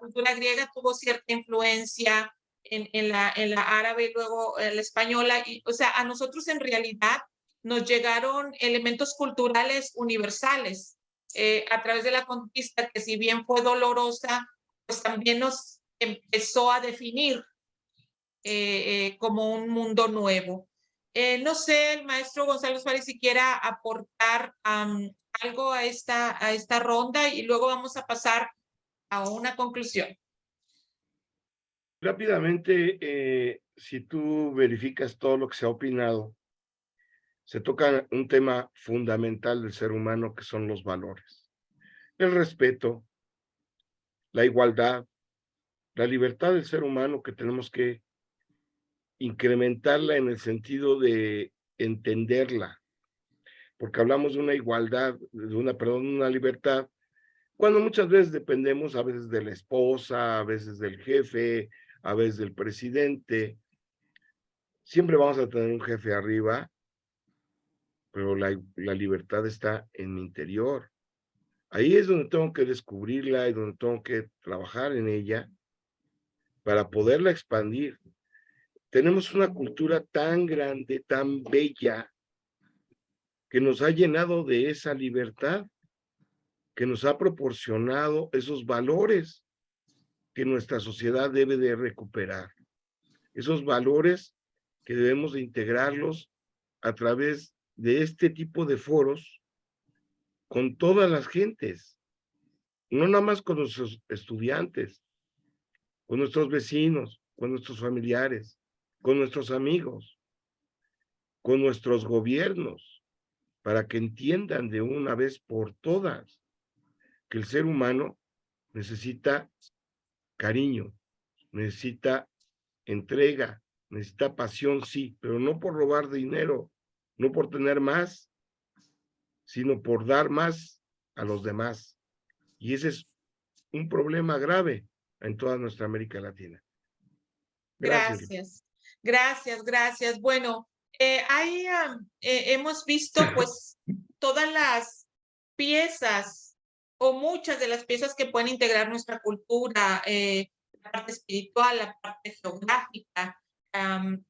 cultura griega tuvo cierta influencia en la árabe y luego en la española, y, o sea, a nosotros en realidad nos llegaron elementos culturales universales a través de la conquista, que si bien fue dolorosa, pues también nos empezó a definir como un mundo nuevo. No sé, el maestro Gonzalo Suárez, si quiera aportar algo a esta ronda, y luego vamos a pasar a una conclusión. Rápidamente, si tú verificas todo lo que se ha opinado, se toca un tema fundamental del ser humano, que son los valores. El respeto, la igualdad, la libertad del ser humano, que tenemos que incrementarla en el sentido de entenderla, porque hablamos de una igualdad, de una libertad, cuando muchas veces dependemos a veces de la esposa, a veces del jefe, a veces del presidente. Siempre vamos a tener un jefe arriba, pero la libertad está en mi interior. Ahí es donde tengo que descubrirla y donde tengo que trabajar en ella para poderla expandir. Tenemos una cultura tan grande, tan bella, que nos ha llenado de esa libertad, que nos ha proporcionado esos valores que nuestra sociedad debe de recuperar. Esos valores que debemos de integrarlos a través de este tipo de foros con todas las gentes, no nada más con nuestros estudiantes, con nuestros vecinos, con nuestros familiares, con nuestros amigos, con nuestros gobiernos, para que entiendan de una vez por todas que el ser humano necesita cariño, necesita entrega, necesita pasión, sí, pero no por robar dinero, no por tener más, sino por dar más a los demás. Y ese es un problema grave en toda nuestra América Latina. Gracias. Bueno, ahí hemos visto pues todas las piezas o muchas de las piezas que pueden integrar nuestra cultura, la parte espiritual, la parte geográfica.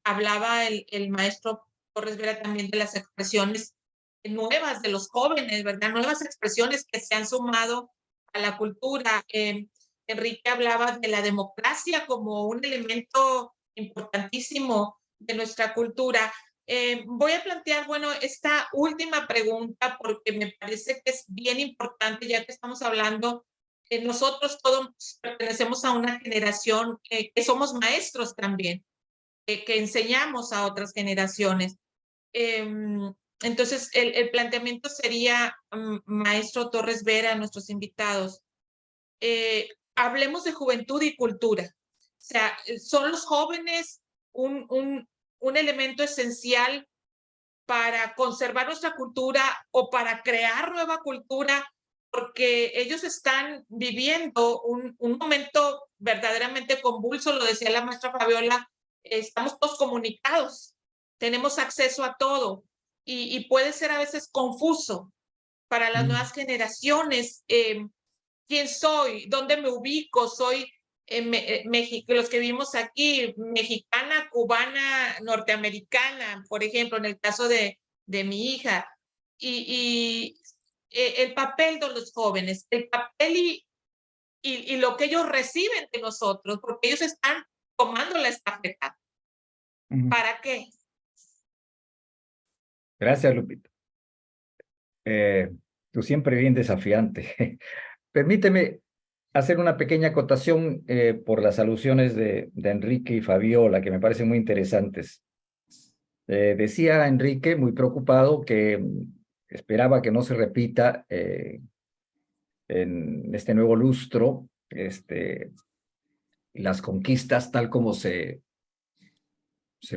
Hablaba el maestro Torres Vera también de las expresiones nuevas de los jóvenes, ¿verdad? Nuevas expresiones que se han sumado a la cultura. Enrique hablaba de la democracia como un elemento importantísimo de nuestra cultura. Voy a plantear, bueno, esta última pregunta porque me parece que es bien importante, ya que estamos hablando, nosotros todos pertenecemos a una generación que somos maestros también, que enseñamos a otras generaciones. Entonces, el planteamiento sería, maestro Torres Vera, nuestros invitados, hablemos de juventud y cultura. O sea, son los jóvenes un elemento esencial para conservar nuestra cultura o para crear nueva cultura, porque ellos están viviendo un momento verdaderamente convulso, lo decía la maestra Fabiola, estamos todos comunicados, tenemos acceso a todo y puede ser a veces confuso para las nuevas generaciones. ¿Quién soy? ¿Dónde me ubico? Soy México, los que vivimos aquí, mexicana, cubana, norteamericana, por ejemplo, en el caso de mi hija. Y el papel de los jóvenes, el papel y lo que ellos reciben de nosotros, porque ellos están tomando la estafeta. ¿Para qué? Gracias, Lupita. Tú siempre bien desafiante. Permíteme hacer una pequeña acotación por las alusiones de Enrique y Fabiola, que me parecen muy interesantes. Decía Enrique, muy preocupado, que esperaba que no se repita en este nuevo lustro las conquistas tal como se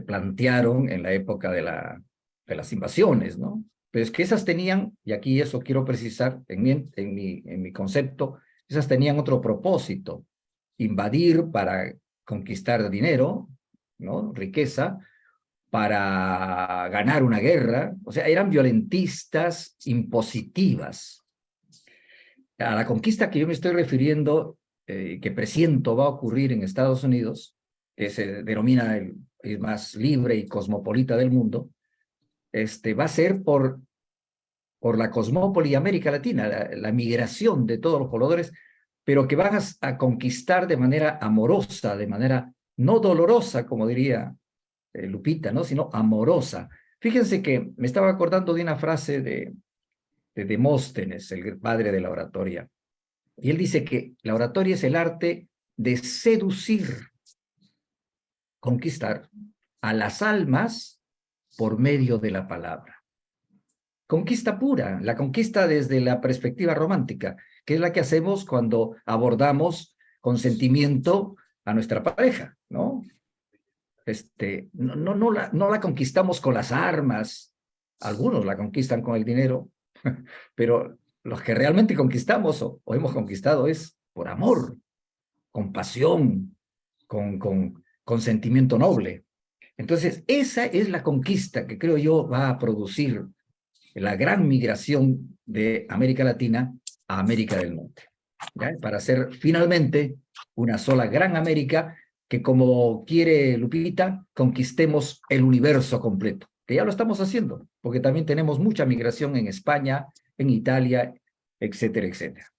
plantearon en la época de las invasiones, ¿no? Pero es que esas tenían, y aquí eso quiero precisar en mi concepto, esas tenían otro propósito: invadir para conquistar dinero, ¿no? Riqueza, para ganar una guerra. O sea, eran violentistas, impositivas. A la conquista que yo me estoy refiriendo, que presiento va a ocurrir en Estados Unidos, que se denomina el más libre y cosmopolita del mundo, va a ser por la cosmópoli América Latina, la migración de todos los pobladores, pero que van a conquistar de manera amorosa, de manera no dolorosa, como diría Lupita, ¿no? Sino amorosa. Fíjense que me estaba acordando de una frase de Demóstenes, el padre de la oratoria, y él dice que la oratoria es el arte de seducir, conquistar a las almas por medio de la palabra. Conquista pura, la conquista desde la perspectiva romántica, que es la que hacemos cuando abordamos con sentimiento a nuestra pareja, ¿no? No la conquistamos con las armas, algunos la conquistan con el dinero, pero los que realmente conquistamos o hemos conquistado es por amor, con pasión, con sentimiento noble. Entonces, esa es la conquista que creo yo va a producir la gran migración de América Latina a América del Norte, ¿ya? Para hacer finalmente una sola gran América que, como quiere Lupita, conquistemos el universo completo, que ya lo estamos haciendo, porque también tenemos mucha migración en España, en Italia, etcétera, etcétera.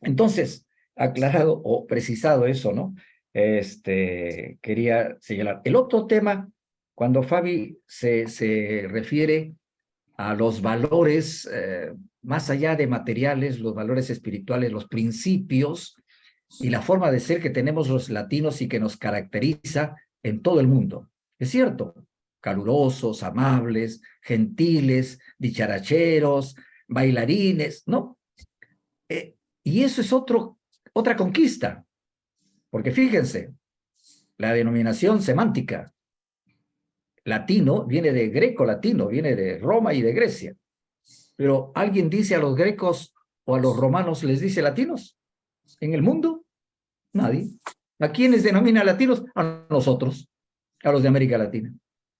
Entonces, aclarado o precisado eso, ¿no? Quería señalar. El otro tema, cuando Fabi se refiere a los valores, más allá de materiales, los valores espirituales, los principios y la forma de ser que tenemos los latinos y que nos caracteriza en todo el mundo. Es cierto, calurosos, amables, gentiles, dicharacheros, bailarines, ¿no? Y eso es otra conquista, porque fíjense, la denominación semántica latino viene de greco-latino, viene de Roma y de Grecia. Pero ¿alguien dice a los grecos o a los romanos les dice latinos? ¿En el mundo? Nadie. ¿A quiénes denomina latinos? A nosotros, a los de América Latina.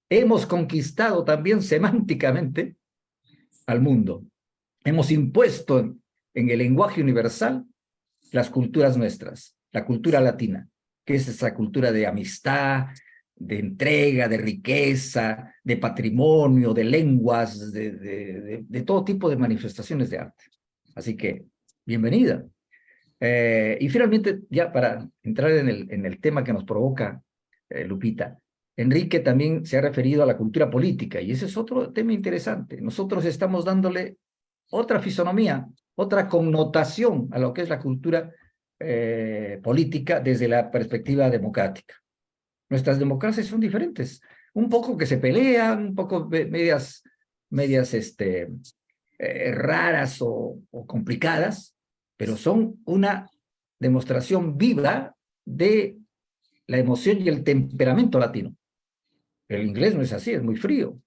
Hemos conquistado también semánticamente al mundo. Hemos impuesto en el lenguaje universal las culturas nuestras, la cultura latina, que es esa cultura de amistad, de entrega, de riqueza, de patrimonio, de lenguas, de todo tipo de manifestaciones de arte. Así que, bienvenida. Y finalmente, ya para entrar en el tema que nos provoca Lupita, Enrique también se ha referido a la cultura política, y ese es otro tema interesante. Nosotros estamos dándole otra fisonomía, otra connotación a lo que es la cultura política desde la perspectiva democrática. Nuestras democracias son diferentes, un poco que se pelean, un poco medias medias raras o complicadas, pero son una demostración viva de la emoción y el temperamento latino. El inglés no es así, es muy frío.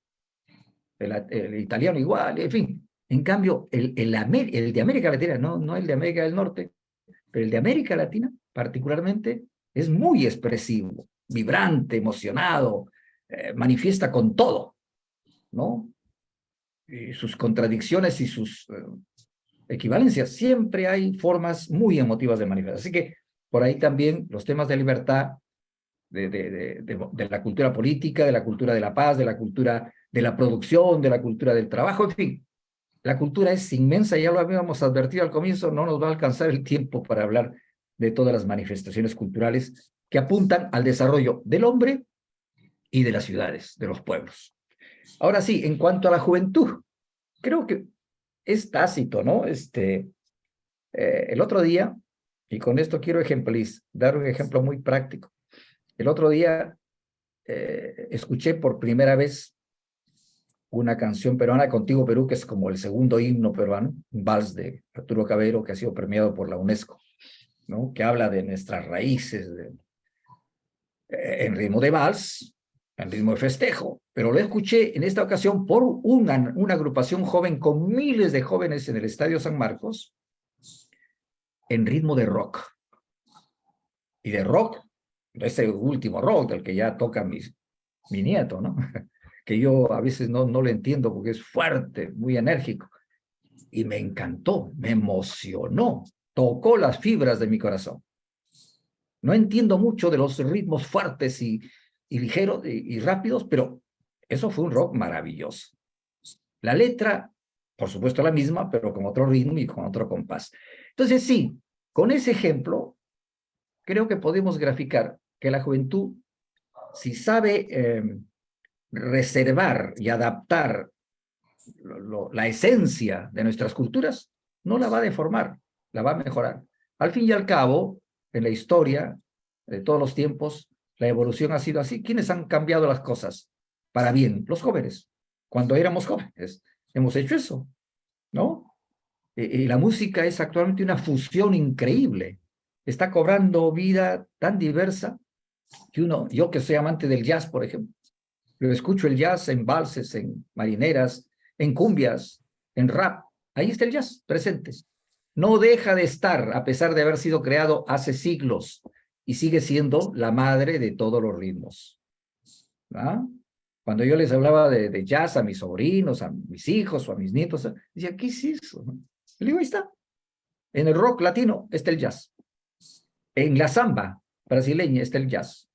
El italiano igual, en fin. En cambio, el de América Latina, no el de América del Norte, pero el de América Latina particularmente es muy expresivo, vibrante, emocionado, manifiesta con todo, ¿no? Y sus contradicciones y sus equivalencias. Siempre hay formas muy emotivas de manifestar. Así que por ahí también los temas de libertad, de la cultura política, de la cultura de la paz, de la cultura de la producción, de la cultura del trabajo, en fin. La cultura es inmensa, ya lo habíamos advertido al comienzo, no nos va a alcanzar el tiempo para hablar de todas las manifestaciones culturales que apuntan al desarrollo del hombre y de las ciudades, de los pueblos. Ahora sí, en cuanto a la juventud, creo que es tácito, ¿no? El otro día, y con esto quiero dar un ejemplo muy práctico. El otro día escuché por primera vez una canción peruana, Contigo Perú, que es como el segundo himno peruano, un vals de Arturo Cabero, que ha sido premiado por la UNESCO, ¿no? Que habla de nuestras raíces, en ritmo de vals, en ritmo de festejo, pero lo escuché en esta ocasión por una agrupación joven con miles de jóvenes en el Estadio San Marcos, en ritmo de rock. Y de rock, ese último rock del que ya toca mi nieto, ¿no? Que yo a veces no lo entiendo porque es fuerte, muy enérgico. Y me encantó, me emocionó, tocó las fibras de mi corazón. No entiendo mucho de los ritmos fuertes y ligeros y rápidos, pero eso fue un rock maravilloso. La letra, por supuesto la misma, pero con otro ritmo y con otro compás. Entonces sí, con ese ejemplo, creo que podemos graficar que la juventud, si sabe reservar y adaptar la esencia de nuestras culturas, no la va a deformar, la va a mejorar. Al fin y al cabo, en la historia de todos los tiempos, la evolución ha sido así. ¿Quiénes han cambiado las cosas para bien? Los jóvenes. Cuando éramos jóvenes, hemos hecho eso, ¿no? Y la música es actualmente una fusión increíble. Está cobrando vida tan diversa que yo que soy amante del jazz, por ejemplo, yo escucho el jazz en valses, en marineras, en cumbias, en rap. Ahí está el jazz presente. No deja de estar, a pesar de haber sido creado hace siglos, y sigue siendo la madre de todos los ritmos. ¿Ah? Cuando yo les hablaba de jazz a mis sobrinos, a mis hijos o a mis nietos, decía, ¿qué es eso? Le digo, ahí está. En el rock latino está el jazz. En la samba brasileña está el jazz.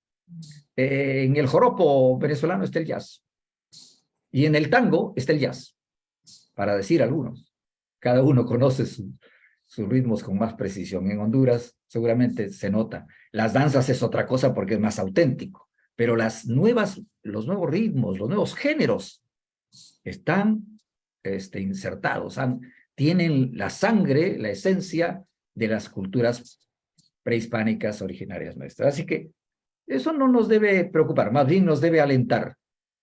En el joropo venezolano está el jazz. Y en el tango está el jazz, para decir algunos. Cada uno conoce sus ritmos con más precisión. En Honduras seguramente se nota. Las danzas es otra cosa porque es más auténtico. Pero los nuevos ritmos, los nuevos géneros están insertados. Tienen la sangre, la esencia de las culturas prehispánicas originarias nuestras. Así que eso no nos debe preocupar, más bien nos debe alentar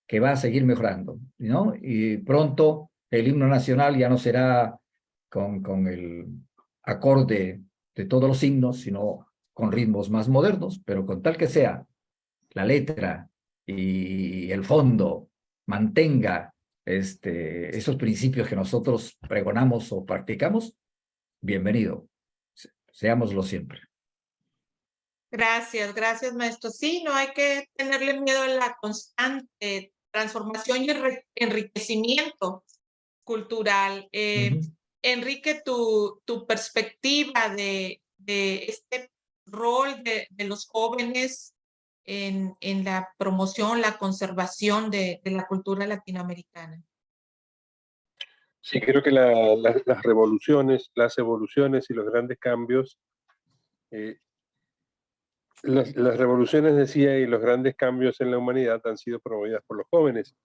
que va a seguir mejorando, ¿no? Y pronto el himno nacional ya no será con el acorde de todos los himnos, sino con ritmos más modernos, pero con tal que sea la letra y el fondo mantenga esos principios que nosotros pregonamos o practicamos, bienvenido. Seámoslo siempre. Gracias, maestro. Sí, no hay que tenerle miedo a la constante transformación y enriquecimiento cultural. Enrique, tu perspectiva de este rol de los jóvenes en la promoción, la conservación de la cultura latinoamericana. Sí, creo que las revoluciones, las evoluciones y los grandes cambios, las revoluciones, decía, y los grandes cambios en la humanidad han sido promovidas por los jóvenes.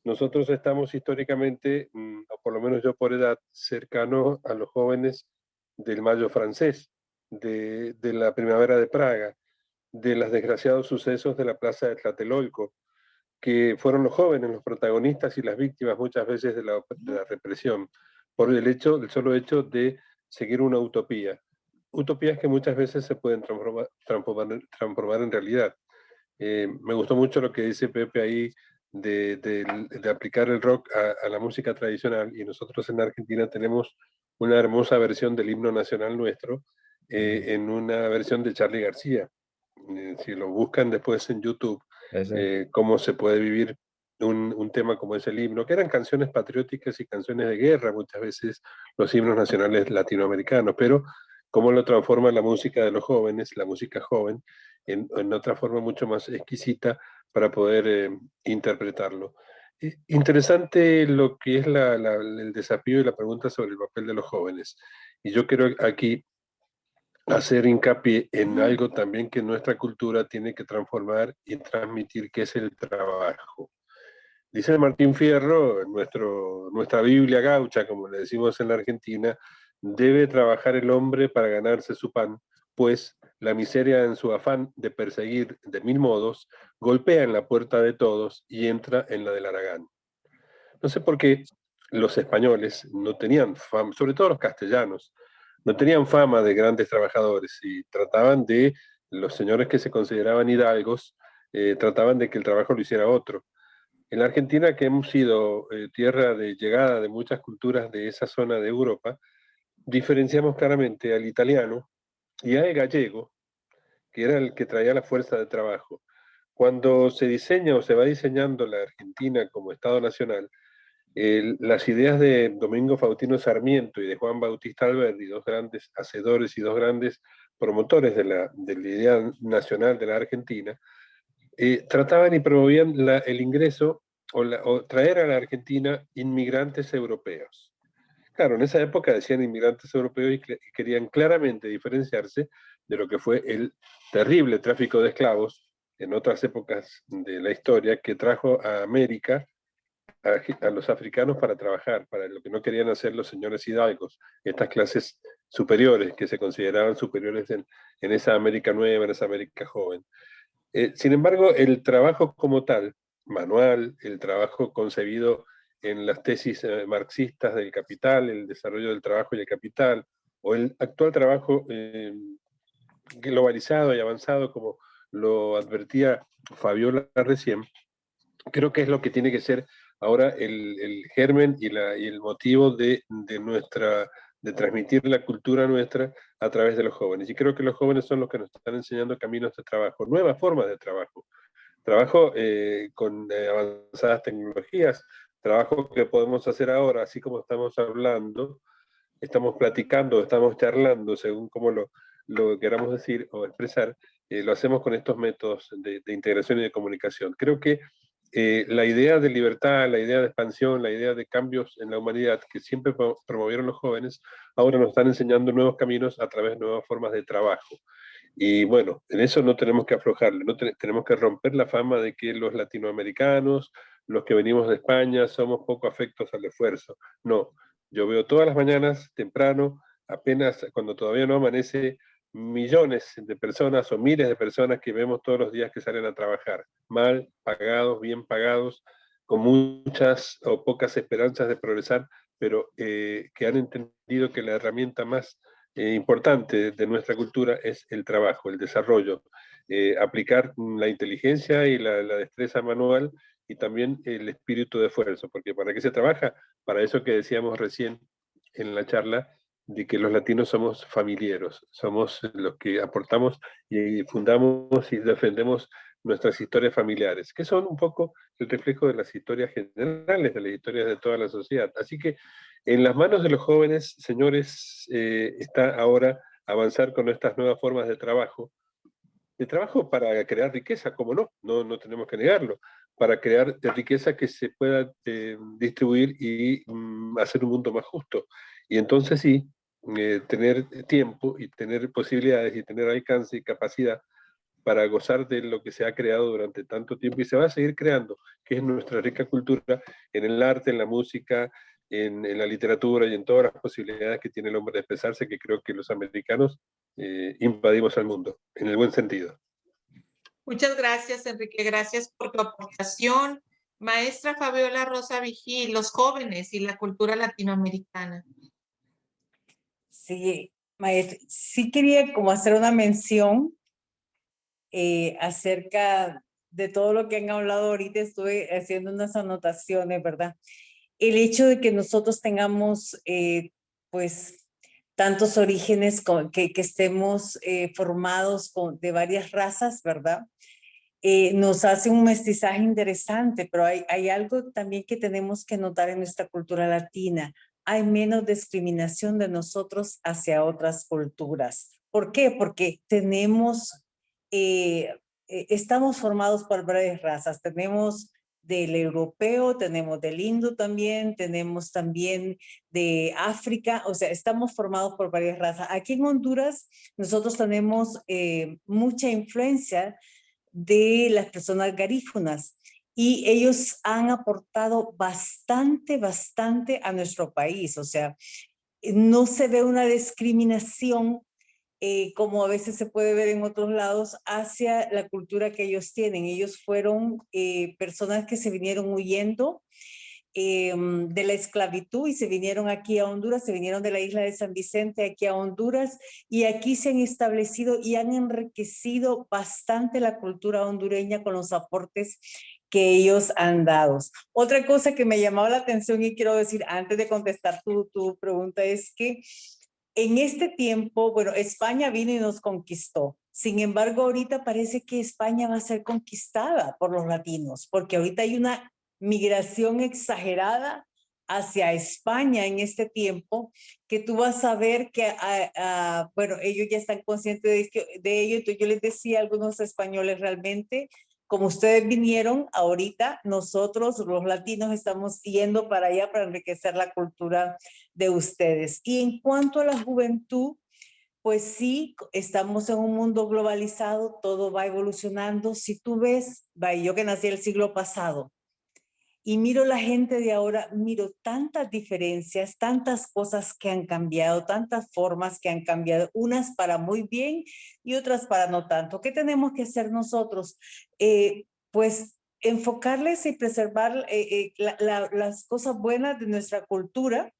Nosotros estamos históricamente, o por lo menos yo por edad, cercanos a los jóvenes del Mayo francés, de la Primavera de Praga, de los desgraciados sucesos de la Plaza de Tlatelolco, que fueron los jóvenes los protagonistas y las víctimas muchas veces de la represión, por el solo hecho de seguir una utopía. Utopías que muchas veces se pueden transformar en realidad. Me gustó mucho lo que dice Pepe ahí de aplicar el rock a la música tradicional, y nosotros en Argentina tenemos una hermosa versión del himno nacional nuestro, en una versión de Charly García. Si lo buscan después en YouTube, cómo se puede vivir un tema como es el himno, que eran canciones patrióticas y canciones de guerra, muchas veces los himnos nacionales latinoamericanos, pero cómo lo transforma la música de los jóvenes, la música joven, en otra forma mucho más exquisita para poder interpretarlo. Interesante lo que es el desafío y la pregunta sobre el papel de los jóvenes. Y yo quiero aquí hacer hincapié en algo también que nuestra cultura tiene que transformar y transmitir, que es el trabajo. Dice Martín Fierro, nuestra Biblia gaucha, como le decimos en la Argentina, debe trabajar el hombre para ganarse su pan, pues la miseria, en su afán de perseguir de mil modos, golpea en la puerta de todos y entra en la del haragán. No sé por qué los españoles no tenían fama, sobre todo los castellanos, no tenían fama de grandes trabajadores, y trataban de, los señores que se consideraban hidalgos, trataban de que el trabajo lo hiciera otro. En la Argentina, que hemos sido tierra de llegada de muchas culturas de esa zona de Europa, diferenciamos claramente al italiano y al gallego, que era el que traía la fuerza de trabajo. Cuando se diseña o se va diseñando la Argentina como Estado Nacional, las ideas de Domingo Faustino Sarmiento y de Juan Bautista Alberdi, dos grandes hacedores y dos grandes promotores de la idea nacional de la Argentina, trataban y promovían el ingreso o traer a la Argentina inmigrantes europeos. Claro, en esa época decían inmigrantes europeos y querían claramente diferenciarse de lo que fue el terrible tráfico de esclavos en otras épocas de la historia, que trajo a América a los africanos para trabajar, para lo que no querían hacer los señores hidalgos, estas clases superiores que se consideraban superiores en esa América nueva, en esa América joven. Sin embargo, el trabajo como tal, manual, el trabajo concebido en las tesis marxistas del capital, el desarrollo del trabajo y el capital, o el actual trabajo globalizado y avanzado, como lo advertía Fabiola recién, creo que es lo que tiene que ser ahora el germen y el motivo de transmitir la cultura nuestra a través de los jóvenes. Y creo que los jóvenes son los que nos están enseñando caminos de trabajo, nuevas formas de trabajo, con avanzadas tecnologías, trabajo que podemos hacer ahora, así como estamos hablando, estamos platicando, estamos charlando, según como lo queramos decir o expresar, lo hacemos con estos métodos de integración y de comunicación. Creo que la idea de libertad, la idea de expansión, la idea de cambios en la humanidad que siempre promovieron los jóvenes, ahora nos están enseñando nuevos caminos a través de nuevas formas de trabajo. Y bueno, en eso no tenemos que aflojarle, no tenemos que romper la fama de que los latinoamericanos, los que venimos de España, somos poco afectos al esfuerzo. No, yo veo todas las mañanas temprano, apenas cuando todavía no amanece, millones de personas o miles de personas que vemos todos los días que salen a trabajar, mal pagados, bien pagados, con muchas o pocas esperanzas de progresar, pero que han entendido que la herramienta más importante de nuestra cultura es el trabajo, el desarrollo, aplicar la inteligencia y la destreza manual y también el espíritu de esfuerzo, porque ¿para qué se trabaja? Para eso que decíamos recién en la charla, de que los latinos somos familiares, somos los que aportamos y fundamos y defendemos nuestras historias familiares, que son un poco el reflejo de las historias generales, de las historias de toda la sociedad. Así que en las manos de los jóvenes, señores, está ahora avanzar con estas nuevas formas de trabajo para crear riqueza, como no tenemos que negarlo, para crear riqueza que se pueda distribuir y hacer un mundo más justo. Y entonces sí, tener tiempo y tener posibilidades y tener alcance y capacidad para gozar de lo que se ha creado durante tanto tiempo y se va a seguir creando, que es nuestra rica cultura en el arte, en la música, en la literatura y en todas las posibilidades que tiene el hombre de expresarse, que creo que los americanos invadimos al mundo, en el buen sentido. Muchas gracias, Enrique. Gracias por tu aportación. Maestra Fabiola Rosa Vigil, los jóvenes y la cultura latinoamericana. Sí, maestra, sí quería como hacer una mención acerca de todo lo que han hablado ahorita. Estuve haciendo unas anotaciones, ¿verdad? El hecho de que nosotros tengamos, pues, tantos orígenes que estemos formados de varias razas, ¿verdad? Nos hace un mestizaje interesante, pero hay algo también que tenemos que notar en nuestra cultura latina. Hay menos discriminación de nosotros hacia otras culturas. ¿Por qué? Porque estamos formados por varias razas. Tenemos del europeo, tenemos del hindú también, tenemos también de África, o sea, estamos formados por varias razas. Aquí en Honduras nosotros tenemos mucha influencia de las personas garífunas y ellos han aportado bastante a nuestro país. O sea, no se ve una discriminación como a veces se puede ver en otros lados, hacia la cultura que ellos tienen. Ellos fueron personas que se vinieron huyendo de la esclavitud y se vinieron aquí a Honduras, se vinieron de la isla de San Vicente aquí a Honduras y aquí se han establecido y han enriquecido bastante la cultura hondureña con los aportes que ellos han dado. Otra cosa que me llamaba la atención y quiero decir antes de contestar tu pregunta es que en este tiempo, bueno, España vino y nos conquistó. Sin embargo, ahorita parece que España va a ser conquistada por los latinos, porque ahorita hay una migración exagerada hacia España en este tiempo, que tú vas a ver que, bueno, ellos ya están conscientes de ello. Entonces yo les decía a algunos españoles realmente, como ustedes vinieron ahorita, nosotros los latinos estamos yendo para allá para enriquecer la cultura de ustedes. Y en cuanto a la juventud, pues sí, estamos en un mundo globalizado, todo va evolucionando. Si tú ves, yo que nací el siglo pasado, y miro la gente de ahora, miro tantas diferencias, tantas cosas que han cambiado, tantas formas que han cambiado, unas para muy bien y otras para no tanto. ¿Qué tenemos que hacer nosotros? Pues enfocarles y preservar las cosas buenas de nuestra cultura.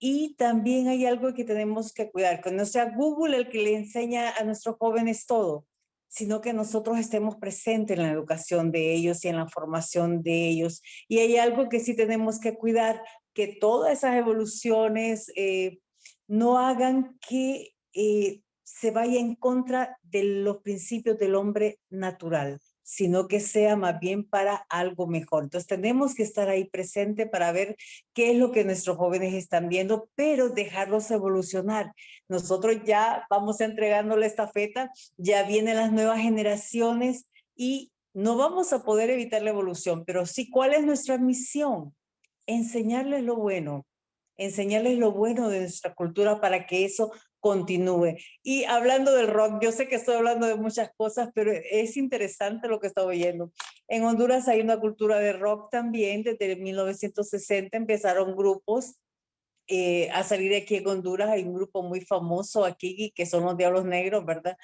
Y también hay algo que tenemos que cuidar, que no sea Google el que le enseña a nuestros jóvenes todo, sino que nosotros estemos presentes en la educación de ellos y en la formación de ellos. Y hay algo que sí tenemos que cuidar, que todas esas evoluciones no hagan que se vaya en contra de los principios del hombre natural, sino que sea más bien para algo mejor. Entonces tenemos que estar ahí presente para ver qué es lo que nuestros jóvenes están viendo, pero dejarlos evolucionar. Nosotros ya vamos entregando la estafeta, ya vienen las nuevas generaciones y no vamos a poder evitar la evolución, pero sí, ¿cuál es nuestra misión? Enseñarles lo bueno de nuestra cultura para que eso continúe. Y hablando del rock, yo sé que estoy hablando de muchas cosas, pero es interesante lo que estoy oyendo. En Honduras hay una cultura de rock también. Desde 1960 empezaron grupos a salir de aquí en Honduras. Hay un grupo muy famoso aquí que son los Diablos Negros, ¿verdad?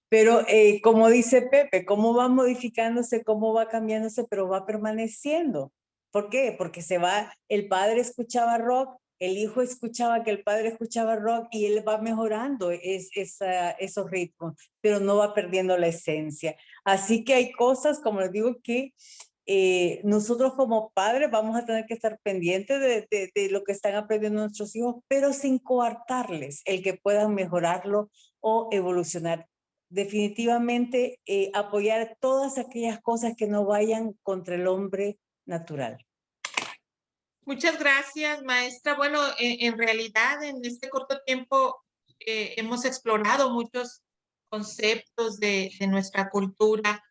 Pero como dice Pepe, cómo va modificándose, cómo va cambiándose, pero va permaneciendo. ¿Por qué? Porque el padre escuchaba rock, el hijo escuchaba que el padre escuchaba rock y él va mejorando esos ritmos, pero no va perdiendo la esencia. Así que hay cosas, como les digo, que nosotros como padres vamos a tener que estar pendientes de lo que están aprendiendo nuestros hijos, pero sin coartarles el que puedan mejorarlo o evolucionar. Definitivamente apoyar todas aquellas cosas que no vayan contra el hombre natural. Muchas gracias, maestra. Bueno, en realidad en este corto tiempo hemos explorado muchos conceptos de nuestra cultura.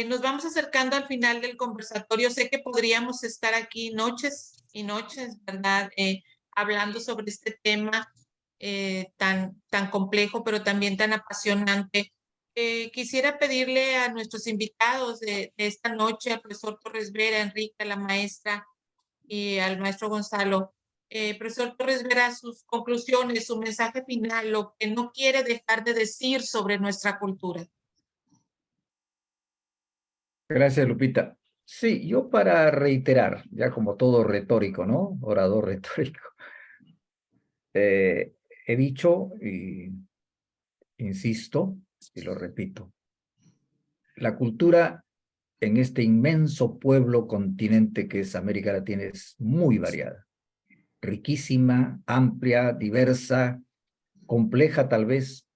Nos vamos acercando al final del conversatorio. Sé que podríamos estar aquí noches y noches, ¿verdad? Hablando sobre este tema tan complejo, pero también tan apasionante. Quisiera pedirle a nuestros invitados de esta noche, al profesor Torres Vera, Enrique, a la maestra y al maestro Gonzalo. Profesor Torres Vera, sus conclusiones, su mensaje final, lo que no quiere dejar de decir sobre nuestra cultura. Gracias, Lupita. Sí, yo para reiterar, ya como todo retórico, ¿no? Orador retórico, he dicho y insisto y lo repito, la cultura en este inmenso pueblo continente que es América Latina es muy variada, riquísima, amplia, diversa, compleja tal vez,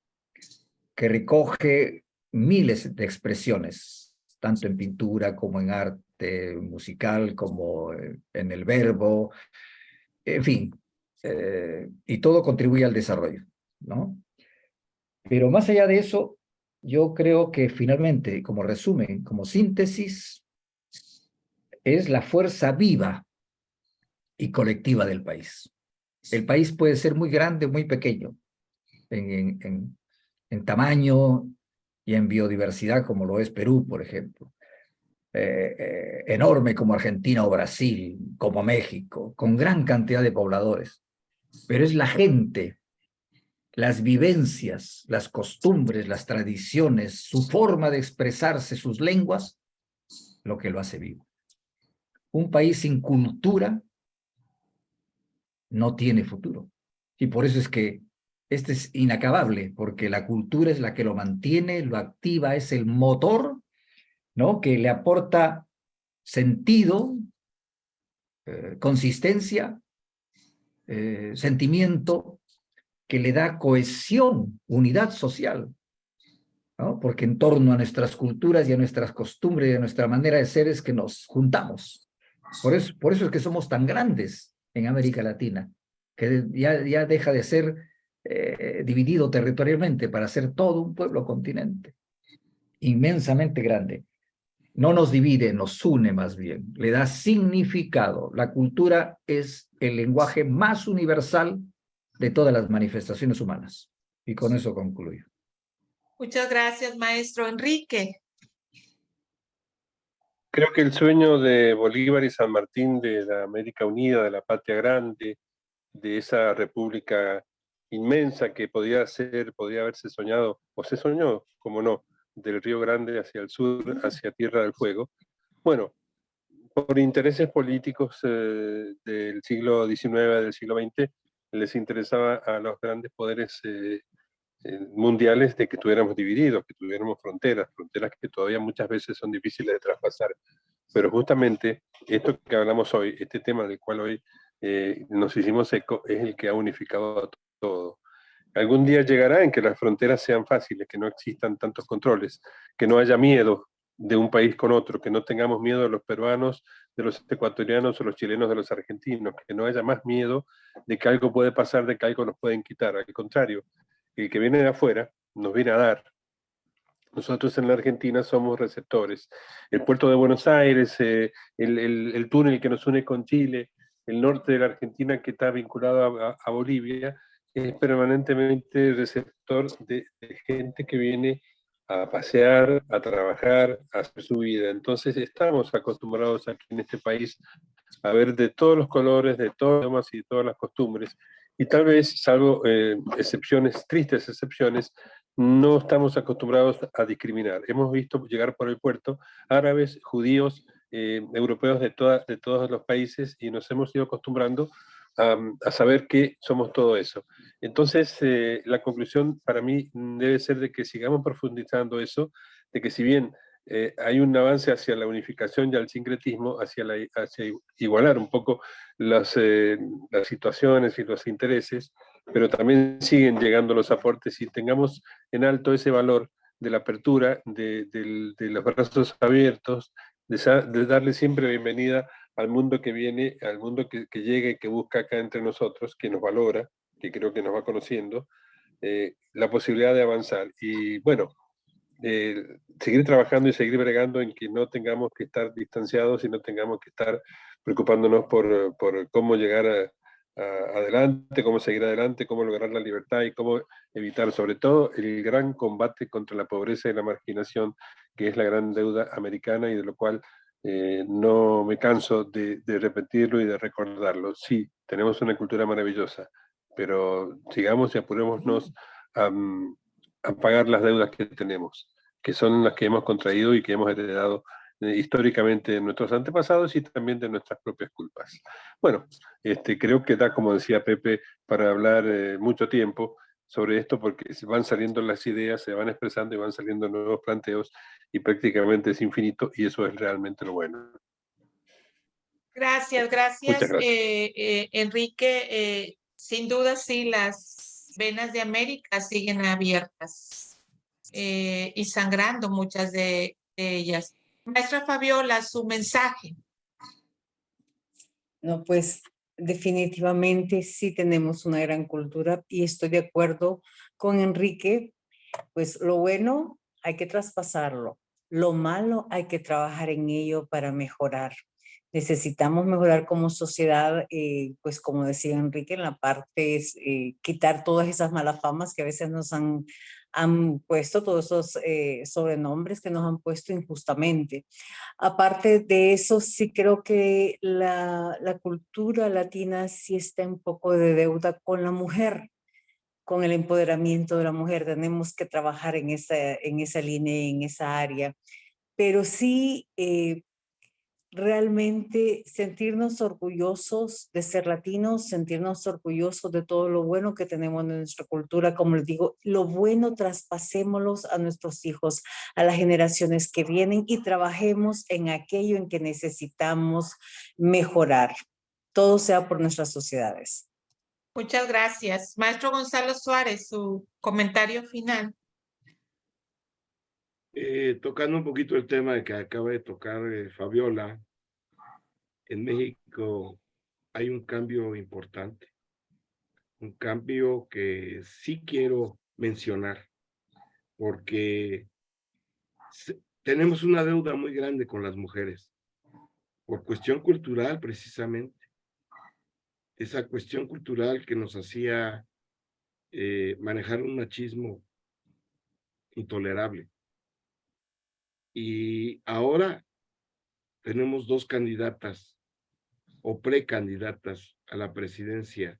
que recoge miles de expresiones, tanto en pintura como en arte musical, como en el verbo, en fin, y todo contribuye al desarrollo, ¿no? Pero más allá de eso, yo creo que finalmente, como resumen, como síntesis, es la fuerza viva y colectiva del país. El país puede ser muy grande, muy pequeño, en tamaño y en biodiversidad, como lo es Perú, por ejemplo. Enorme como Argentina o Brasil, como México, con gran cantidad de pobladores. Pero es la gente, las vivencias, las costumbres, las tradiciones, su forma de expresarse, sus lenguas, lo que lo hace vivo. Un país sin cultura no tiene futuro. Y por eso es que este es inacabable, porque la cultura es la que lo mantiene, lo activa, es el motor, ¿no? Que le aporta sentido, consistencia, sentimiento, que le da cohesión, unidad social, ¿no? Porque en torno a nuestras culturas y a nuestras costumbres y a nuestra manera de ser es que nos juntamos. Por eso es que somos tan grandes en América Latina, que ya deja de ser dividido territorialmente para ser todo un pueblo continente, inmensamente grande. No nos divide, nos une más bien, le da significado. La cultura es el lenguaje más universal de todas las manifestaciones humanas. Y con eso concluyo. Muchas gracias, maestro Enrique. Creo que el sueño de Bolívar y San Martín de la América Unida, de la Patria Grande, de esa república inmensa que podía haberse soñado, o se soñó, como no, del Río Grande hacia el sur, hacia Tierra del Fuego. Bueno, por intereses políticos del siglo XIX, del siglo XX, les interesaba a los grandes poderes mundiales de que estuviéramos divididos, que tuviéramos fronteras que todavía muchas veces son difíciles de traspasar. Pero justamente esto que hablamos hoy, este tema del cual hoy nos hicimos eco, es el que ha unificado a todo. Algún día llegará en que las fronteras sean fáciles, que no existan tantos controles, que no haya miedo de un país con otro, que no tengamos miedo de los peruanos, de los ecuatorianos o los chilenos de los argentinos, que no haya más miedo de que algo puede pasar, de que algo nos pueden quitar. Al contrario, el que viene de afuera nos viene a dar. Nosotros en la Argentina somos receptores. El puerto de Buenos Aires, el túnel que nos une con Chile, el norte de la Argentina que está vinculado a Bolivia, es permanentemente receptor de gente que viene a pasear, a trabajar, a hacer su vida. Entonces estamos acostumbrados aquí en este país a ver de todos los colores, de todos los idiomas y de todas las costumbres. Y tal vez, salvo excepciones, tristes excepciones, no estamos acostumbrados a discriminar. Hemos visto llegar por el puerto árabes, judíos, europeos de todos los países y nos hemos ido acostumbrando a saber que somos todo eso. Entonces, la conclusión para mí debe ser de que sigamos profundizando eso, de que si bien hay un avance hacia la unificación y al sincretismo, hacia igualar un poco las situaciones y los intereses, pero también siguen llegando los aportes y tengamos en alto ese valor de la apertura, de los brazos abiertos, de darle siempre bienvenida al mundo que viene, al mundo que llega y que busca acá entre nosotros, que nos valora, que creo que nos va conociendo, la posibilidad de avanzar. Y bueno, seguir trabajando y seguir bregando en que no tengamos que estar distanciados y no tengamos que estar preocupándonos por cómo llegar adelante, cómo seguir adelante, cómo lograr la libertad y cómo evitar sobre todo el gran combate contra la pobreza y la marginación, que es la gran deuda americana y de lo cual no me canso de repetirlo y de recordarlo. Sí, tenemos una cultura maravillosa, pero sigamos y apurémonos a pagar las deudas que tenemos, que son las que hemos contraído y que hemos heredado históricamente de nuestros antepasados y también de nuestras propias culpas. Bueno, creo que da, como decía Pepe, para hablar mucho tiempo sobre esto, porque se van saliendo las ideas, se van expresando y van saliendo nuevos planteos, y prácticamente es infinito, y eso es realmente lo bueno. Gracias, Muchas gracias, gracias. Enrique. Sin duda, sí, las venas de América siguen abiertas y sangrando muchas de ellas. Maestra Fabiola, su mensaje. No, pues definitivamente sí tenemos una gran cultura y estoy de acuerdo con Enrique. Pues lo bueno hay que traspasarlo, lo malo hay que trabajar en ello para mejorar. Necesitamos mejorar como sociedad, pues como decía Enrique, en la parte es quitar todas esas malas famas que a veces nos han puesto, todos esos sobrenombres que nos han puesto injustamente. Aparte de eso, sí creo que la cultura latina sí está un poco de deuda con la mujer, con el empoderamiento de la mujer. Tenemos que trabajar en esa línea, en esa área. Pero sí, realmente sentirnos orgullosos de ser latinos, sentirnos orgullosos de todo lo bueno que tenemos en nuestra cultura. Como les digo, lo bueno traspasémoslos a nuestros hijos, a las generaciones que vienen, y trabajemos en aquello en que necesitamos mejorar. Todo sea por nuestras sociedades. Muchas gracias. Maestro Gonzalo Suárez, su comentario final. Tocando un poquito el tema que acaba de tocar Fabiola, en México hay un cambio importante, un cambio que sí quiero mencionar, porque tenemos una deuda muy grande con las mujeres, por cuestión cultural precisamente, esa cuestión cultural que nos hacía manejar un machismo intolerable. Y ahora tenemos dos candidatas o precandidatas a la presidencia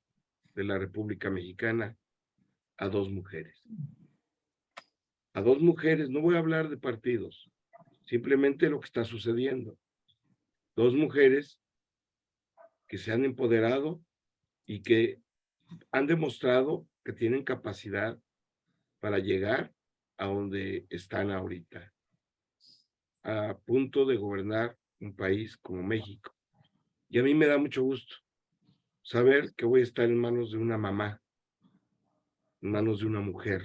de la República Mexicana, a dos mujeres. A dos mujeres, no voy a hablar de partidos, simplemente lo que está sucediendo. Dos mujeres que se han empoderado y que han demostrado que tienen capacidad para llegar a donde están ahorita, a punto de gobernar un país como México. Y a mí me da mucho gusto saber que voy a estar en manos de una mamá, en manos de una mujer.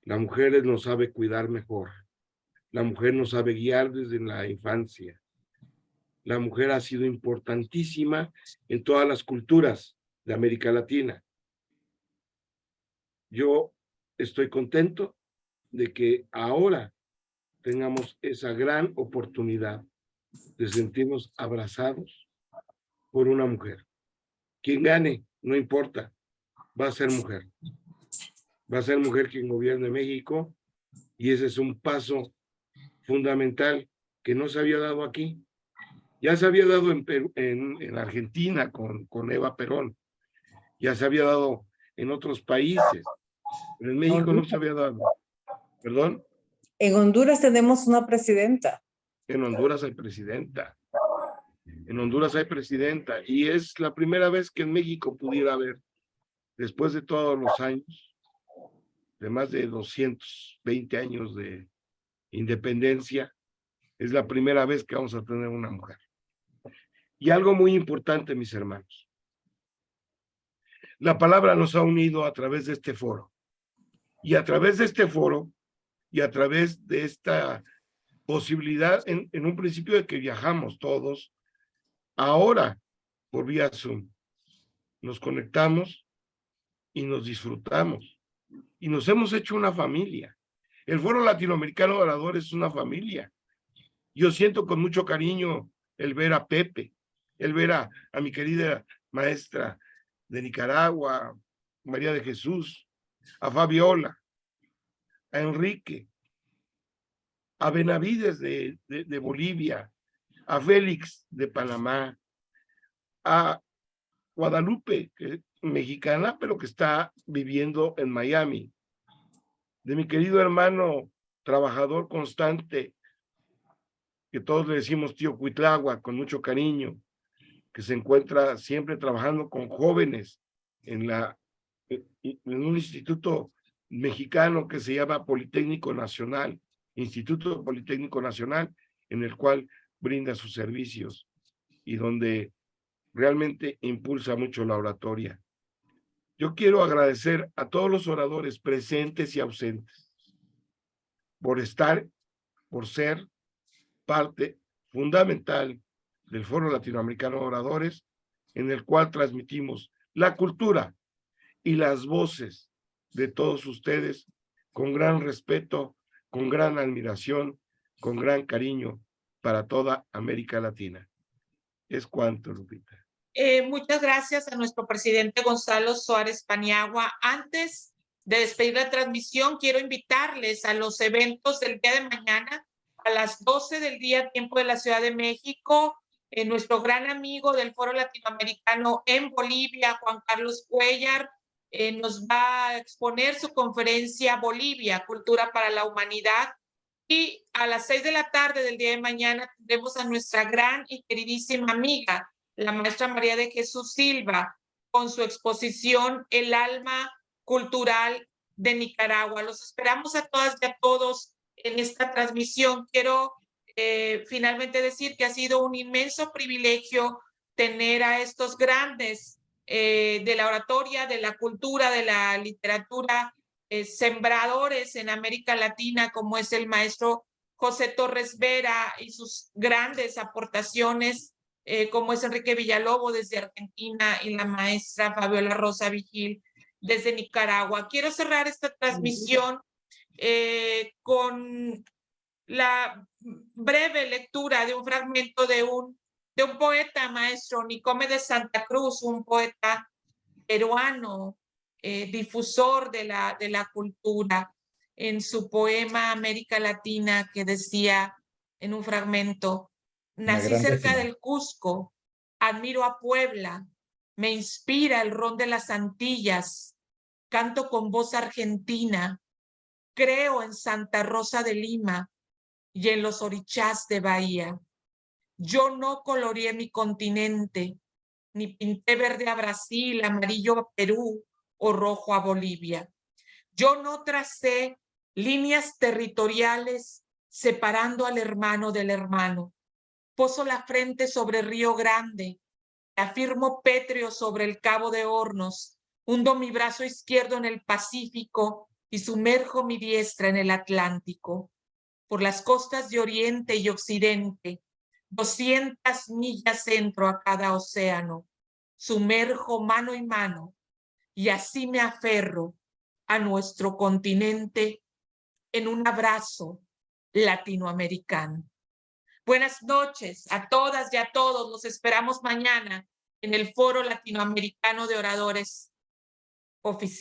La mujer nos sabe cuidar mejor. La mujer nos sabe guiar desde la infancia. La mujer ha sido importantísima en todas las culturas de América Latina. Yo estoy contento de que ahora tengamos esa gran oportunidad de sentirnos abrazados por una mujer. Quien gane, no importa, va a ser mujer. Va a ser mujer quien gobierne México, y ese es un paso fundamental que no se había dado aquí. Ya se había dado en, Perú, en Argentina con Eva Perón, ya se había dado en otros países, pero en México no se había dado. ¿Perdón? En Honduras tenemos una presidenta. En Honduras hay presidenta. En Honduras hay presidenta, y es la primera vez que en México pudiera haber, después de todos los años, de más de 220 años de independencia, es la primera vez que vamos a tener una mujer. Y algo muy importante, mis hermanos. La palabra nos ha unido a través de este foro. Y a través de este foro, y a través de esta posibilidad, en un principio de que viajamos todos, ahora por vía Zoom, nos conectamos y nos disfrutamos. Y nos hemos hecho una familia. El Foro Latinoamericano de Oradores es una familia. Yo siento con mucho cariño el ver a Pepe, el ver a mi querida maestra de Nicaragua, María de Jesús, a Fabiola, a Enrique, a Benavides de Bolivia, a Félix de Panamá, a Guadalupe, que es mexicana, pero que está viviendo en Miami, de mi querido hermano trabajador constante, que todos le decimos tío Cuitlagua con mucho cariño, que se encuentra siempre trabajando con jóvenes en un instituto mexicano que se llama Politécnico Nacional, Instituto Politécnico Nacional, en el cual brinda sus servicios y donde realmente impulsa mucho la oratoria. Yo quiero agradecer a todos los oradores presentes y ausentes por ser parte fundamental del Foro Latinoamericano de Oradores, en el cual transmitimos la cultura y las voces de todos ustedes con gran respeto, con gran admiración, con gran cariño para toda América Latina. Es cuanto, Lupita. Muchas gracias a nuestro presidente Gonzalo Suárez Paniagua. Antes de despedir la transmisión, quiero invitarles a los eventos del día de mañana a las 12 del día, tiempo de la Ciudad de México. Nuestro gran amigo del Foro Latinoamericano en Bolivia, Juan Carlos Cuellar, nos va a exponer su conferencia Bolivia, Cultura para la Humanidad. Y a las 6 de la tarde del día de mañana tendremos a nuestra gran y queridísima amiga, la maestra María de Jesús Silva, con su exposición El alma cultural de Nicaragua. Los esperamos a todas y a todos en esta transmisión. Quiero finalmente decir que ha sido un inmenso privilegio tener a estos grandes de la oratoria, de la cultura, de la literatura, sembradores en América Latina, como es el maestro José Torres Vera y sus grandes aportaciones, como es Enrique Villalobos desde Argentina y la maestra Fabiola Rosa Vigil desde Nicaragua. Quiero cerrar esta transmisión con la breve lectura de un fragmento de un poeta, maestro Nicome de Santa Cruz, un poeta peruano, difusor de la cultura, en su poema América Latina, que decía en un fragmento: nací cerca del Cusco, admiro a Puebla, me inspira el ron de las Antillas, canto con voz argentina, creo en Santa Rosa de Lima y en los orichás de Bahía. Yo no coloreé mi continente, ni pinté verde a Brasil, amarillo a Perú o rojo a Bolivia. Yo no tracé líneas territoriales separando al hermano del hermano. Poso la frente sobre Río Grande, afirmo pétreo sobre el Cabo de Hornos, hundo mi brazo izquierdo en el Pacífico y sumerjo mi diestra en el Atlántico. Por las costas de Oriente y Occidente, 200 millas entro a cada océano, sumerjo mano y mano, y así me aferro a nuestro continente en un abrazo latinoamericano. Buenas noches a todas y a todos. Los esperamos mañana en el Foro Latinoamericano de Oradores Oficiales.